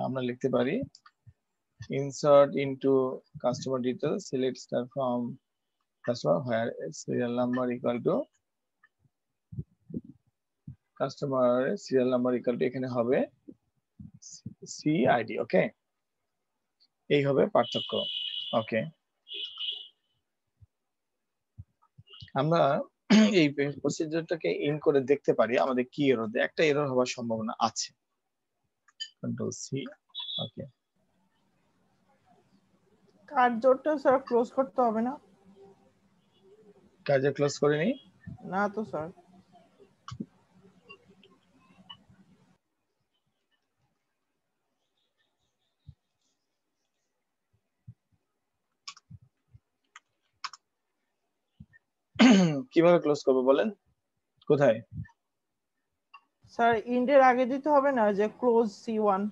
A: আমরা লিখতে পারি insert into customer details, select star from customer where serial number equal to customer serial number equal to এখানে হবে CID। ওকে, এই হবে পার্থক্য। ওকে, আমরা এই প্রসিজারটাকে ইন করে দেখতে পারি আমাদের কি এরর দেয়। একটা এরর হওয়ার সম্ভাবনা আছে। Control C. ওকে,
B: কার্যটা স্যার ক্লোজ করতে হবে না?
A: কার্য ক্লোজ করে নি।
B: না তো স্যার।
A: কিভাবে ক্লোজ করবো বলেন, কোথায়?
B: স্যার ইন্ডের আগে দিতে হবে না যে ক্লোজ C1?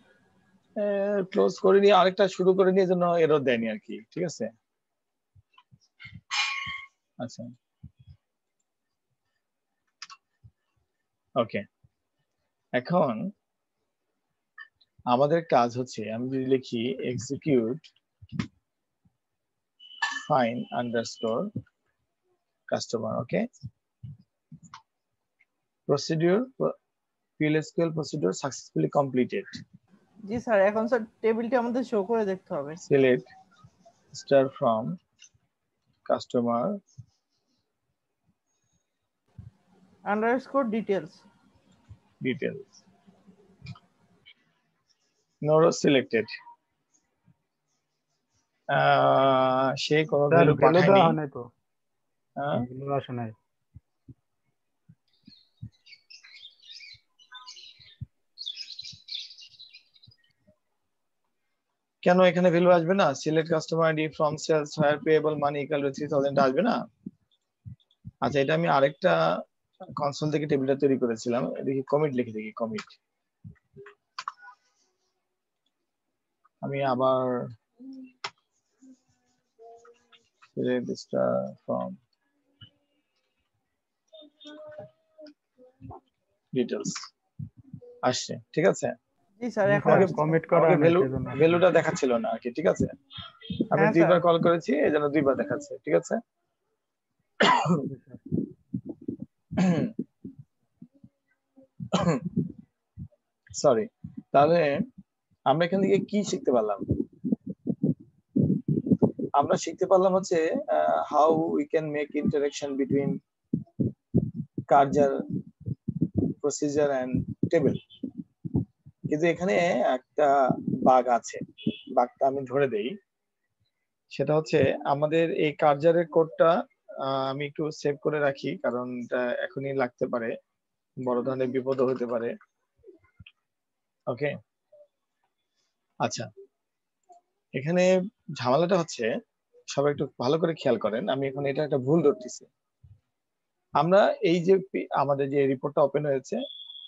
A: ক্লোজ করে নিয়ে আরেকটা শুরু করে নিয়ে জন্য এরর দেয়নি আর কি, ঠিক আছে। আচ্ছা, ওকে, এখন আমাদের কাজ হচ্ছে, আমি যদি লিখি execute find underscore customer. Okay, procedure PLSQL procedure successfully completed.
B: জি স্যার, এখন স্যার টেবিলটি আমাদের শো করে দেখতে হবে।
A: Select star from customer
B: underscore details.
A: No selected. সে কোনো
E: স্যার
A: ভ্যালু
E: ভ্যালু
A: পাঠায়নি।
E: দেওয়া হয় নাই তো,
A: হ্যাঁ,
E: ভ্যালু আসে নাই।
A: কেন এখানে ভ্যালু আসবে না? Select customer ID from sales where payable money equal to 3000 আসবে না? আচ্ছা, এটা আমি আরেকটা কনসোল থেকে টেবিলটা তৈরি করেছিলাম, দেখি কমিট লিখে দেখি। কমিট, আমি আবার সিলেক্ট স্টার ফ্রম ডিটেলস আসছে, ঠিক আছে।
B: জি স্যার, এখন
A: আমাকে
B: আসছে।
E: কমিট করা
A: আমাকে
E: নাই সেজন্য।
A: ভ্যালুটা দেখাচ্ছিল না আর কি, ঠিক আছে। আমি
B: হ্যাঁ
A: দুইবার
B: স্যার।
A: কল করেছি, এই জন্য দুইবার দেখাচ্ছে, ঠিক আছে। সরি, তাহলে আমরা এখান থেকে কি শিখতে পারলাম? আমরা শিখতে পারলাম হচ্ছে how we can make interaction between cursor, procedure and table. কিন্তু এখানে একটা বাগ আছে, বাগটা আমি ধরে দেই। সেটা হচ্ছে আমাদের এই কার্জারের কোডটা আমি একটু সেভ করে রাখি, কারণ এটা এখনই লাগতে পারে, বড় ধরনের বিপদও হতে পারে। ওকে, আচ্ছা, এখানে ঝামেলাটা হচ্ছে, সবাই একটু ভালো করে খেয়াল করেন, আমি এখন এটা একটা ভুল ধরতেছি। আমরা এই যে আমাদের যে রিপোর্টটা ওপেন হয়েছে,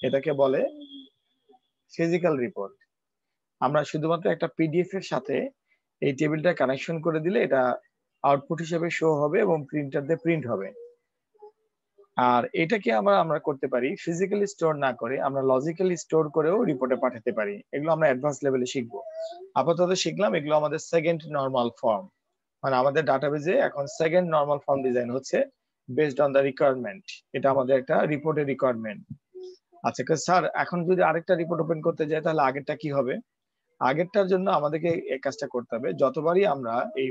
A: এটাকে বলে ফিজিক্যাল রিপোর্ট। আমরা শুধুমাত্র একটা পিডিএফ এর সাথে এই টেবিলটা কানেকশন করে দিলে এটা আউটপুট হিসেবে শো হবে এবং প্রিন্টার দিয়ে প্রিন্ট হবে। আর এটাকে আমরা করতে পারি ফিজিক্যালি স্টোর না করে, আমরা লজিক্যালি স্টোর করেও রিপোর্টে পাঠাতে পারি। এগুলো আমরা অ্যাডভান্স লেভেলে শিখবো। আপাতত শিখলাম এগুলো আমাদের সেকেন্ড নরমাল ফর্ম, মানে আমাদের ডাটাবেজে এখন সেকেন্ড নরমাল ফর্ম ডিজাইন হচ্ছে বেসড অন দ্য রিকোয়ারমেন্ট। এটা আমাদের একটা রিপোর্টের রিকোয়ারমেন্ট। আচ্ছা স্যার, এখন যদি আরেকটা রিপোর্ট ওপেন করতে যাই তাহলে আগেরটা কি হবে? আগেরটার জন্য আমাদেরকে এই কাজটা করতে হবে, যতবারই আমরা এই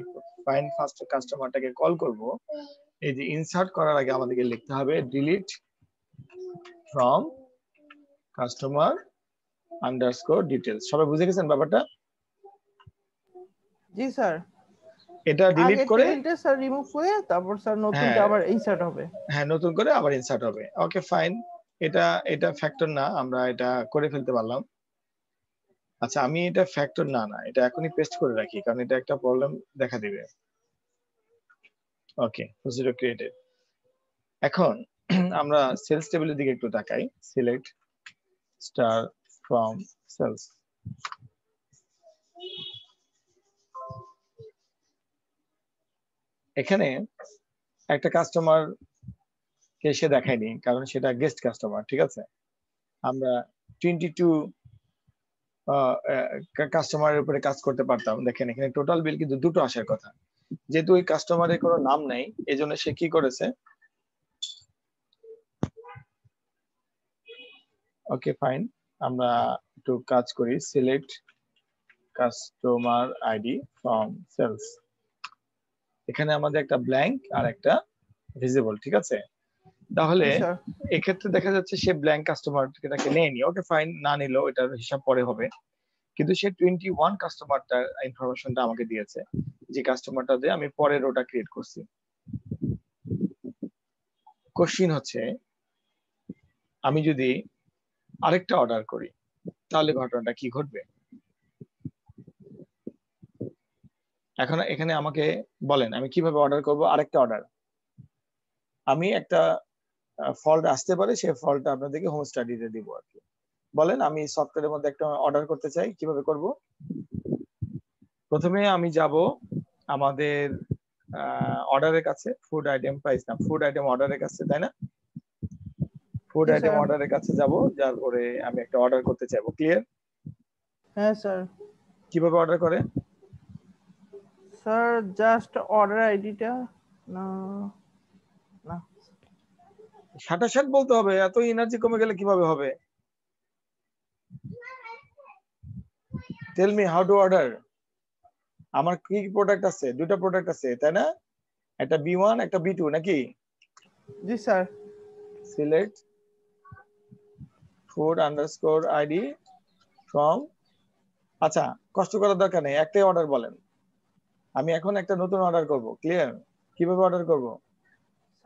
A: ফাইন্ড ফার্স্ট কাস্টমারটাকে কল করব, এই যে ইনসার্ট করার আগে আমাদেরকে লিখতে হবে delete from customer underscore details. সবাই বুঝে গেছেন ব্যাপারটা?
B: জি স্যার।
A: এটা ডিলিট
B: আগের
A: করে
B: টেবিলটা স্যার রিমুভ করে তারপর স্যার নতুনটা
A: হ্যাঁ,
B: আবার ইনসার্ট হবে।
A: হ্যাঁ, নতুন করে আবার ইনসার্ট হবে। ওকে ফাইন, এটা ফ্যাক্টর না, আমরা এটা করে ফেলতে পারলাম। আচ্ছা, আমি এটা ফ্যাক্টর না এটা এখনই পেস্ট করে রাখি, কারণ এটা একটা প্রবলেম দেখা দিবে। Okay, procedure created. এখন আমরা সেলস টেবিলের দিকে একটু তাকাই। Select star from sales. এখানে একটা কাস্টমার কে সে দেখায়নি, কারণ সেটা গেস্ট কাস্টমার, ঠিক আছে। আমরা 22 কাস্টমারের উপরে কাজ করতে পারতাম। দেখেন এখানে টোটাল বিল কিন্তু দুটো আসার কথা, যেহেতু ওই কাস্টমারের কোনো নাম নেই, এই জন্য সে কি করেছে, ওকে ফাইন, আমরা একটু কাজ করি। Select customer ID from sales. এখানে আমাদের একটা ব্ল্যাঙ্ক আর একটা ভিজিবল, ঠিক আছে। তাহলে এক্ষেত্রে দেখা যাচ্ছে সে ব্ল্যাঙ্ক কাস্টমারটাকে নেয়নি, ওকে ফাইন, না নিলেও এটার হিসাব পরে হবে। কিন্তু সে 21 কাস্টমারটার ইনফরমেশনটা আমাকে দিয়েছে, যে কাস্টমারটা দিয়ে আমি পরের রোটা ক্রিয়েট করছি। কোশ্চিন হচ্ছে, আমি যদি আরেকটা অর্ডার করি তাহলে ঘটনাটা কি ঘটবে? এখন এখানে আমাকে বলেন আমি কিভাবে অর্ডার করব আরেকটা অর্ডার। আমি একটা ফল্ট আসতে পারে, সেই ফল্টটা আপনাদেরকে হোম স্টাডিতে দিব আর কি। বলেন আমি সফটওয়্যারের মধ্যে একটা অর্ডার করতে চাই, কিভাবে করব? প্রথমে আমি যাব আমাদের অর্ডারের কাছে, ফুড আইটেম প্রাইস না, ফুড আইটেম অর্ডারের কাছে, তাই না? ফুড আইটেম অর্ডারের কাছে যাব, যার পরে আমি একটা অর্ডার করতে চাইবো। ক্লিয়ার?
B: হ্যাঁ স্যার।
A: কিভাবে অর্ডার করে?
B: স্যার জাস্ট অর্ডার আইডিটা না না
A: 60 বলতে হবে, এত এনার্জি কমে গেলে কিভাবে হবে? Tell me how to order. আমার কি প্রোডাক্ট আছে? দুটো প্রোডাক্ট আছে, তাই না? একটা B1 একটা B2 নাকি?
B: জি sir.
A: Select food underscore ID from, আচ্ছা কষ্ট করার দরকার নেই, একটাই অর্ডার বলেন। আমি এখন একটা নতুন অর্ডার করব। ক্লিয়ার? কিভাবে অর্ডার করব?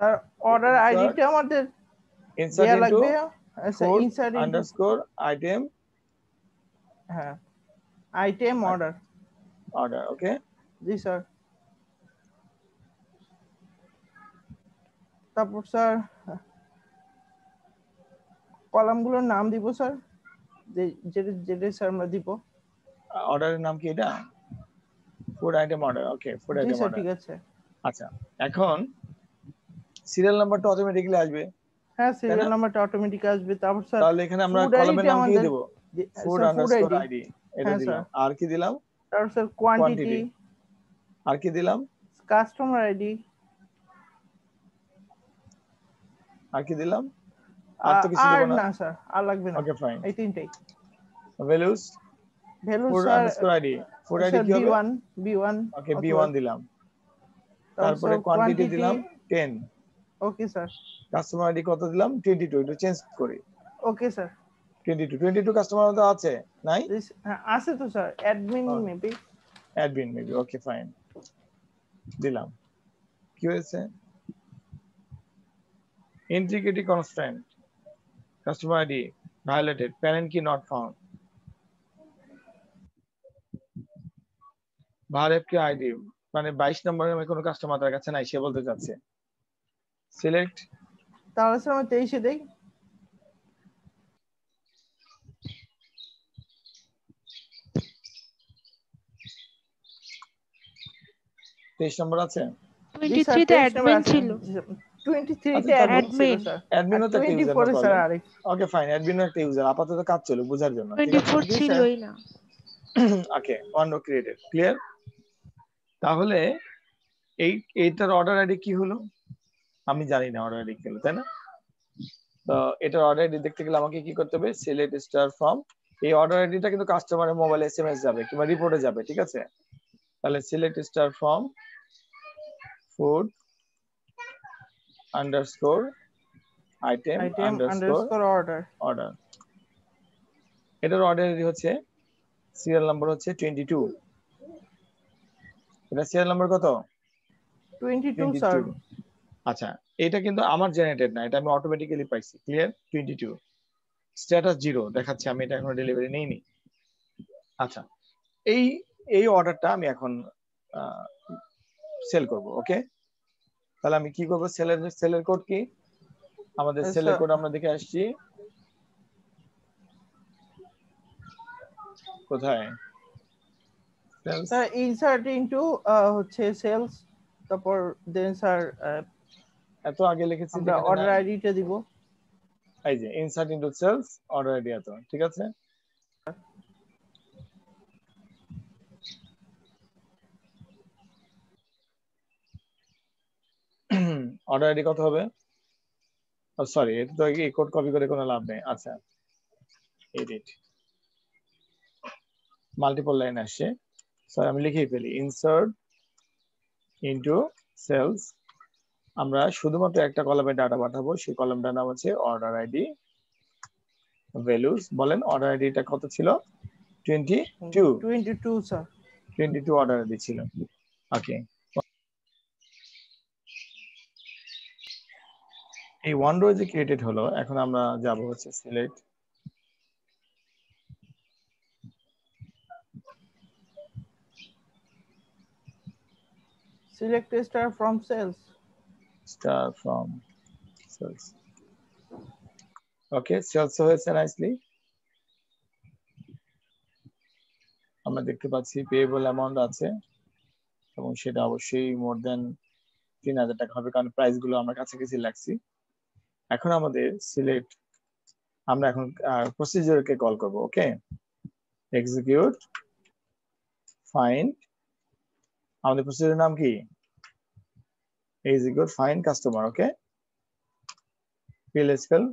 B: স্যার অর্ডার আইডিটা আমাদের
A: ইনসার্ট ইনটু
B: লাগবে।
A: Food
B: insert into
A: underscore item,
B: হ্যাঁ আইটেম অর্ডার।
A: অর্ডার, ওকে।
B: জি স্যার। তারপর স্যার কলামগুলোর নাম দিব স্যার, যেটা স্যার আমরা দিব।
A: অর্ডারের নাম কি এটা? ফুড আইটেম অর্ডার, ওকে, ফুড আইটেম অর্ডার,
B: ঠিক আছে।
A: আচ্ছা এখন সিরিয়াল নাম্বারটা অটোমেটিক্যালি আসবে।
B: হ্যাঁ সিরিয়াল নাম্বারটা অটোমেটিক আসবে। তারপর স্যার
A: তাহলে এখানে আমরা কলামের নাম কি দেব? ফুড আন্ডারস্কোর আইডি, এটা দিলাম। আর কি দিলাম?
B: তারপর স্যার কোয়ান্টিটি।
A: আর কি দিলাম?
B: Customer ID.
A: আর কি দিলাম? আর তো কিছু দেব না।
B: না স্যার আর লাগবে না।
A: Okay fine.
B: এই তিনটাই।
A: Values food underscore ID, food ID কি হবে?
B: B1
A: ওকে B1 দিলাম। তারপরে কোয়ান্টিটি দিলাম 10।
B: Okay sir.
A: কাস্টমার আইডি কত দিলাম? 22, একটু চেঞ্জ করি।
B: Okay sir.
A: 22 কাস্টমার তো আছে নাই?
B: আছে তো sir, admin maybe.
A: Admin maybe, okay fine, দিলাম। কি হয়েছে? Integrity constant, customer ID violated, parent কি নট ফাউন্ড, ভারেপ কি আইডি, মানে 22 নম্বরের কোনো কাস্টমার তার কাছে নাই, সে বলতে চাচ্ছে। সিলেক্ট,
B: তাহলে স্যার আমি 23 এ দেই।
A: 23 নম্বর আছে?
D: 23 তে অ্যাডমিন ছিল।
B: 23 তে অ্যাডমিন স্যার।
A: অ্যাডমিনও তো একটা ইউজার,
B: 24 স্যার আরেক।
A: ওকে ফাইন, অ্যাডমিনও একটা ইউজার, আপাতত কাজ চলে বোঝার জন্য।
D: 24 ছিলই না।
A: ওকে, ওয়ান নো ক্রিয়েটেড। ক্লিয়ার? তাহলে এইটার অর্ডার আইডি কি হলো? আমি জানি না অর্ডার আইডি কি হলো, তাই না? তো এটার অর্ডার আইডি দেখতে গেলে আমাকে কি করতে হবে? সিলেক্ট স্টার ফ্রম, এই অর্ডার আইডিটা কিন্তু কাস্টমারের মোবাইলে এসএমএস যাবে কিংবা রিপোর্টে যাবে, ঠিক আছে? তাহলে select star from food underscore item underscore order. এটার অর্ডার আইডি হচ্ছে, সিরিয়াল নাম্বার হচ্ছে 22। এটা সিরিয়াল নাম্বার কত?
B: 22 স্যার।
A: আচ্ছা, এটা কিন্তু আমার জেনারেটেড না, এটা আমি অটোমেটিক্যালি পাইছি। ক্লিয়ার? 22 স্ট্যাটাস 0 দেখাচ্ছে, আমি এটা এখনো ডেলিভারি নেইনি। আচ্ছা, এই এই অর্ডারটা আমি এখন সেল করব। ওকে, তাহলে আমি কি করব? সেলের কোড কি? আমাদের সেলের কোড আমরা দেখে আসছি কোথায়?
B: স্যার ইনসার্ট ইনটু হচ্ছে সেলস, তারপর দেন স্যার
A: এত আগে লিখেছি
B: আমরা অর্ডার আইডিটা দিব।
A: এই যে insert into sales order ID, এত ঠিক আছে। অর্ডার আইডি কত হবে? সরি, এটা তো এই কোড কপি করে কোনো লাভ নেই। আচ্ছা, এডিট মাল্টিপল লাইন আসছে, স্যার আমি লিখেই ফেলি ইনসার্ট ইনটু সেলস। আমরা শুধুমাত্র একটা কলামে ডাটা পাঠাবো, সেই কলামটার নাম হচ্ছে অর্ডার আইডি ভ্যালুস। বলেন অর্ডার আইডিটা কত ছিল?
B: 22 স্যার,
A: 22 অর্ডার আইডি ছিল। ওকে, এই ওয়ান রো যে ক্রিয়েটেড হলো, এখন আমরা যাব হচ্ছে select
B: select star from sales,
A: star from sales. Okay, sales হয়েছে নাইসলি। আমরা দেখতে পাচ্ছি পেয়েবল অ্যামাউন্ট আছে এবং সেটা অবশ্যই মোর দেন 3000 টাকা হবে, কারণ প্রাইস গুলো আমরা কাছাকাছি লাগছি। এখন আমাদের সিলেক্ট, আমরা এখন প্রসিজারকে কল করব। ওকে, এক্সিকিউট ফাইন্ড, আমাদের প্রসিজারের নাম কি? Execute find customer. Okay, PLSQL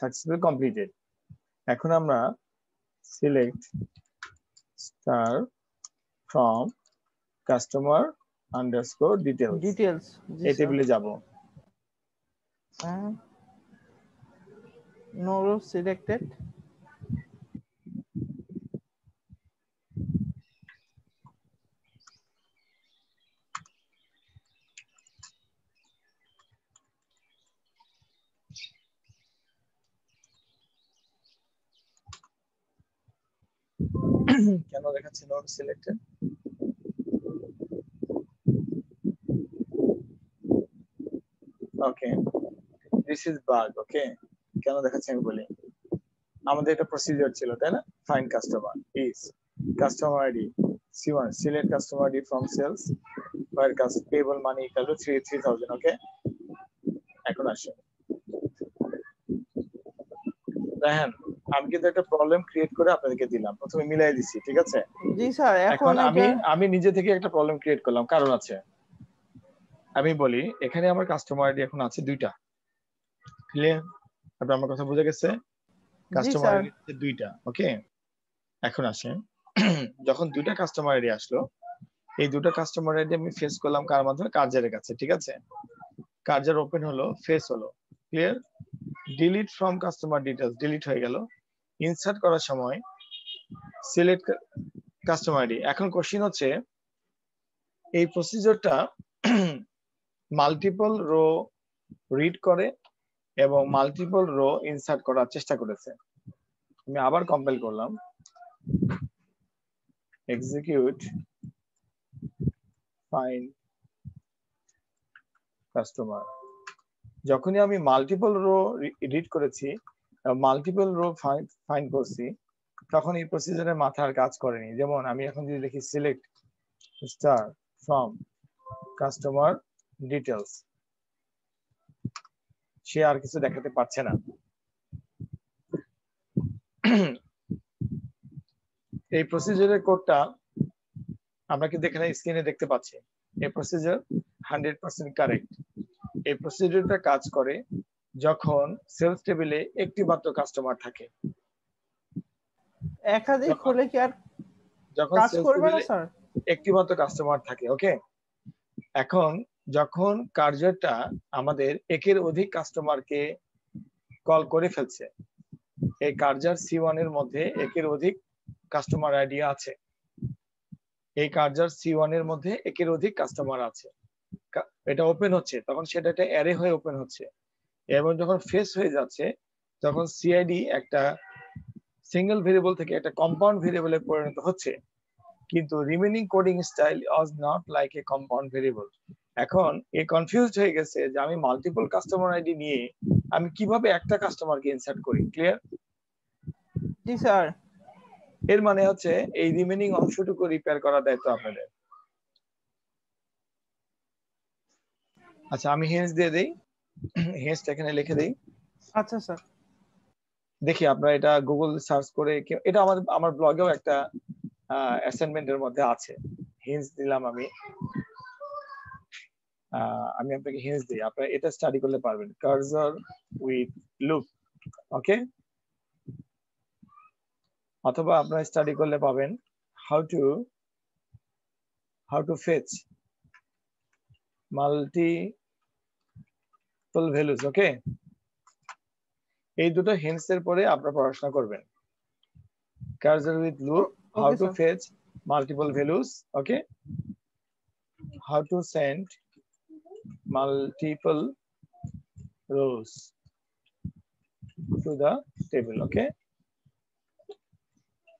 A: successful completed. এখন আমরা select star from customer underscore details এই টেবিলে যাব।
B: নো রো সিলেক্টেড,
A: কেন দেখাচ্ছে not selected? Okay, this is bug. Okay, কেন দেখাচ্ছে আমি বলি। আমাদের এটা প্রসিজার ছিল, তাই না? Find customer is customer ID C1, select customer ID from sales where payable money equal to 3000. ওকে, এখন আসে দেখেন, আমি কিন্তু একটা প্রবলেম ক্রিয়েট করে আপনাদেরকে দিলাম, প্রথমে মিলাই দিছি, ঠিক আছে?
B: জি স্যার।
A: এখন আমি নিজে থেকে একটা প্রবলেম ক্রিয়েট করলাম, কারণ আছে। আমি বলি এখানে আমার কাস্টমার আইডি এখন আছে দুইটা। ক্লিয়ার? আপনার আমার কথা বুঝে গেছে? কাস্টমার আইডি আছে দুইটা। ওকে, এখন আসে যখন দুইটা কাস্টমার আইডি আসলো, এই দুটো কাস্টমার আইডি আমি ফেস করলাম কার মাধ্যমে? কার্জারের কাছে, ঠিক আছে? কার্জার ওপেন হলো, ফেস হলো। Clear? Delete from customer details delete হয়ে গেল। ইনসার্ট করার সময় সিলেক্ট কাস্টমার আইডি। এখন কোশ্চেন হচ্ছে এই প্রসিজারটা মাল্টিপল রো রিড করে এবং মাল্টিপল রো ইনসার্ট করার চেষ্টা করেছে। আমি আবার কম্পাইল করলাম, এক্সিকিউট ফাইন্ড কাস্টমার। যখনই আমি মাল্টিপল রো রিড করেছি, মাল্টিপল রো ফাইন্ড করছি, তখন এই প্রসিজারের মাথা আর কাজ করেনি। যেমন আমি এখন যদি দেখি select star from customer details, সে আর কিছু দেখাতে পারছে না। এই প্রসিজারের কোডটা আমরা কিন্তু এখানে স্ক্রিনে দেখতে পাচ্ছি। এই প্রসিজার 100% কারেক্ট। এই প্রসিজারটা কাজ করে যখন সেলস টেবিলে একটি মাত্র কাস্টমার থাকে।
B: একাধিক হলে কি আর
A: যখন
B: কাজ করবে না স্যার?
A: একটি মাত্র কাস্টমার থাকে। ওকে, এখন যখন কার্যটা আমাদের একের অধিক কাস্টমারকে কল করে ফেলছে, এই কার্জার C1 এর মধ্যে একের অধিক কাস্টমার আইডি আছে। এই কার্জার C1 এর মধ্যে একের অধিক কাস্টমার আছে। এটা ওপেন হচ্ছে তখন সেটা একটা অ্যারে হয়ে ওপেন হচ্ছে, এবং যখন ফেস হয়ে যাচ্ছে তখন সিআইডি একটা সিঙ্গেল ভেরিয়েবল থেকে একটা কম্পাউন্ড ভেরিয়েবলে পরিণত হচ্ছে। কিন্তু remaining coding style was not like a compound variable. এখন এ কনফিউজড হয়ে গেছে যে আমি মাল্টিপল কাস্টমার আইডি নিয়ে আমি কিভাবে একটা কাস্টমারকে ইনসার্ট করি। ক্লিয়ার?
B: জি স্যার।
A: এর মানে হচ্ছে এই রিমেইনিং অংশটুকু রিপেয়ার করার দায়িত্ব আপনাদের। আচ্ছা আমি হেন্স দিয়ে দেই, হেন্সটা এখানে লিখে দেই।
B: আচ্ছা স্যার।
A: দেখি আপনারা এটা গুগল সার্চ করে, এটা আমার ব্লগেও একটা অ্যাসাইনমেন্টের মধ্যে আছে। হিন্টস দিলাম আমি আপনাকে হিন্টস দিই, আপনারা এটা স্টাডি করলে পারবেন। Cursor with loop, okay? অথবা আপনারা স্টাডি করলে পাবেন how to fetch multiple values, okay? এই দুটো হিন্টস এর পরে আপনারা পড়াশোনা করবেন। Cursor with loop, how to fetch multiple values, okay? How to send multiple rows to the table, okay?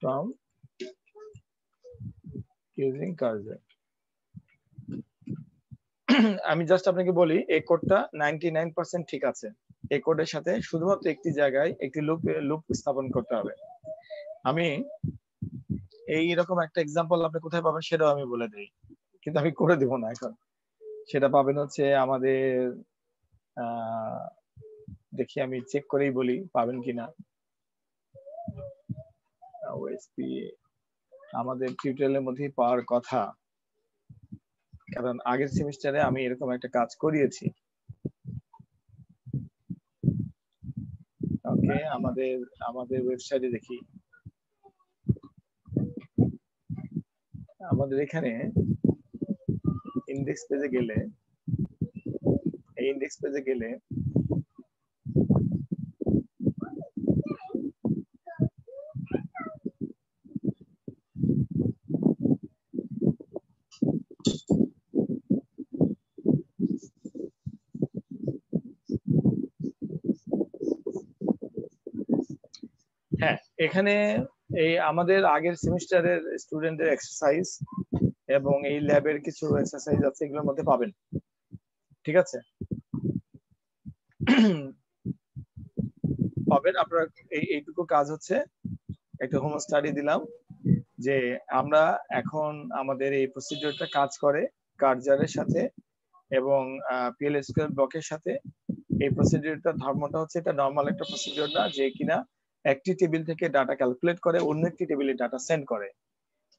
A: From using cursor. আমি জাস্ট আপনাকে বলি এই কোডটা 99% ঠিক আছে। এই কোডের সাথে শুধুমাত্র একটি জায়গায় একটি লুপ স্থাপন করতে হবে। আমি এইরকম একটা এক্সাম্পল আপনি কোথায় পাবেন সেটাও আমি বলে দিই, কিন্তু আমি করে দেব না এখন। সেটা পাবেন হচ্ছে আমাদের দেখি আমি চেক করেই বলি পাবেন কিনা। ওএসপি আমাদের টিউটোরিয়ালের মধ্যে পাওয়ার কথা, কারণ আগের সেমিস্টারে আমি এরকম একটা কাজ করিয়েছি। ওকে, আমাদের ওয়েবসাইটে দেখি। আমাদের এখানে ইন্ডেক্স পেজে গেলে, এই ইন্ডেক্স পেজে গেলে হ্যাঁ, এখানে এই আমাদের আগের সেমিস্টারের স্টুডেন্টদের এক্সারসাইজ এবং এই ল্যাবের কিছু এক্সারসাইজ আছে, এগুলোর মধ্যে পাবেন। ঠিক আছে, পাবেন আপনারা। এইটুকু কাজ হচ্ছে একটা হোম স্টাডি দিলাম যে আমরা এখন আমাদের এই প্রসিডিউরটা কাজ করে কার্জারের সাথে এবং পিএলএসকিউএল ব্লকের সাথে। এই প্রসিডিউরটা ধর্মটা হচ্ছে এটা নরমাল একটা প্রসিডিউর না যে কিনা একটি টেবিল থেকে ডাটা ক্যালকুলেট করে অন্য একটি টেবিলে ডাটা সেন্ড করে।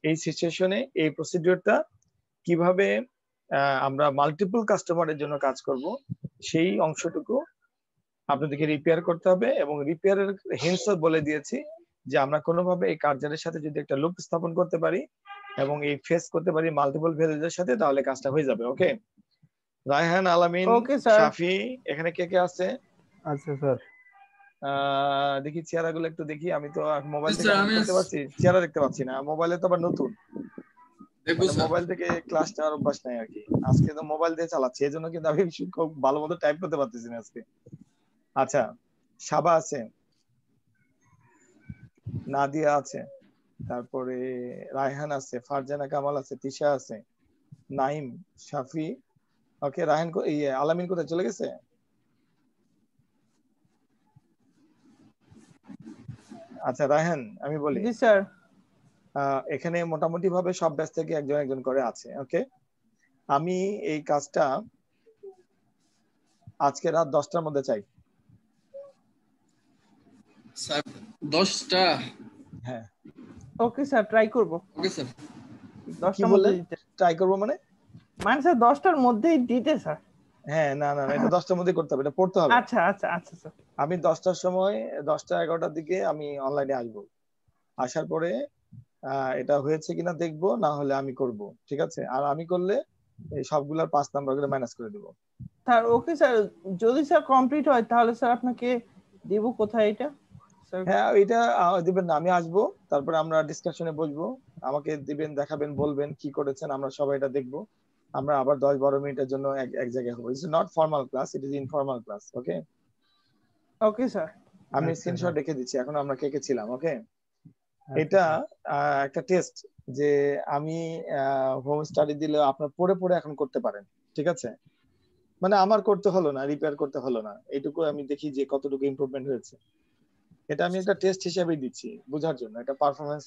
A: এই সিচুয়েশনে এই প্রসিডিউরটা কিভাবে আমরা মাল্টিপল কাস্টমারের জন্য কাজ করব সেই অংশটুকু আপনাদেরকে রিপেয়ার করতে হবে। এবং রিপেয়ারের হিন্টস বলে দিয়েছি যে আমরা কোনোভাবে এই কার্জারের সাথে যদি একটা লুপ স্থাপন করতে পারি এবং এই ফেস করতে পারি মাল্টিপল ভ্যালুজের সাথে, তাহলে কাজটা হয়ে যাবে। ওকে, রায়হান, আলামিন, শাফি, এখানে কে কে আছে?
E: আচ্ছা স্যার।
A: দেখি চেহারাগুলো একটু দেখি। আমি তো মোবাইল থেকে দেখতে পাচ্ছি, চেহারা দেখতে পাচ্ছি না। মোবাইলে তো আবার নতুন, মোবাইল থেকে ক্লাস নেওয়ার অভ্যাস নাই আর কি। আজকে তো মোবাইল দিয়ে চালাচ্ছি, এই জন্য কিন্তু আমি খুব ভালো মতো টাইপ করতে পারতেছি না আজকে। আচ্ছা, সাবা আছে, নাদিয়া আছে, তারপরে রায়হান আছে, ফারজানা কামাল আছে, তিশা আছে, নাইম, শাফি। ওকে, রায়হান আলামিন কোথায় চলে গেছে? আচ্ছা রায়হান, আমি বলি
B: জি স্যার।
A: এখানে মোটামুটি ভাবে সব ব্যাচ থেকে একজন একজন করে আছে। ওকে, আমি এই কাজটা আজকে রাত 10টার মধ্যে চাই।
F: স্যার 10টা?
A: হ্যাঁ
B: ওকে স্যার, ট্রাই করব।
F: Okay sir.
B: 10টার মধ্যে দিতে
A: ট্রাই করব মানে
B: স্যার 10টার মধ্যেই দিতে স্যার।
A: হ্যাঁ, না না এটা 10টার মধ্যে করতে হবে, এটা পড়তে হবে।
B: আচ্ছা আচ্ছা আচ্ছা স্যার। আমি
A: 10টার সময় 10টা-11টার দিকে আমি অনলাইনে আসবো। আসার পরে এটা হয়েছে কিনা দেখবো, না হলে আমি করব। ঠিক আছে, আর আমি করলে এই সবগুলোর 5 নাম্বার করে মাইনাস করে দেব।
B: স্যার ওকে স্যার, যদি স্যার কমপ্লিট হয় তাহলে স্যার আপনাকে দেব কোথায় এটা?
A: হ্যাঁ, এটা দিবেন না, আমি আসবো, তারপরে আমরা ডিসকাশনে বসবো। আমাকে দিবেন, দেখাবেন, বলবেন কি করেছেন, আমরা সবাই এটা দেখবো। আমরা আবার 10-12 মিনিটের জন্য এক জায়গায় হবো। It's not formal class, it is informal class. Okay,
B: okay sir.
A: আমি
E: আচ্ছা,
A: স্ক্রিনশট রেখে দিচ্ছি, এখন আমরা কে কে ছিলাম। ওকে,
E: আচ্ছা,
A: এটা একটা টেস্ট যে আমি হোম স্টাডি দিলে আপনার পড়ে পড়ে এখন করতে পারেন, ঠিক আছে? মানে আমার করতে হলো না, রিপেয়ার করতে হলো না, এইটুকু আমি দেখি যে কতটুকু ইমপ্রুভমেন্ট হয়েছে। এটা আমি একটা টেস্ট হিসেবেই দিচ্ছি বোঝার জন্য, এটা পারফরমেন্স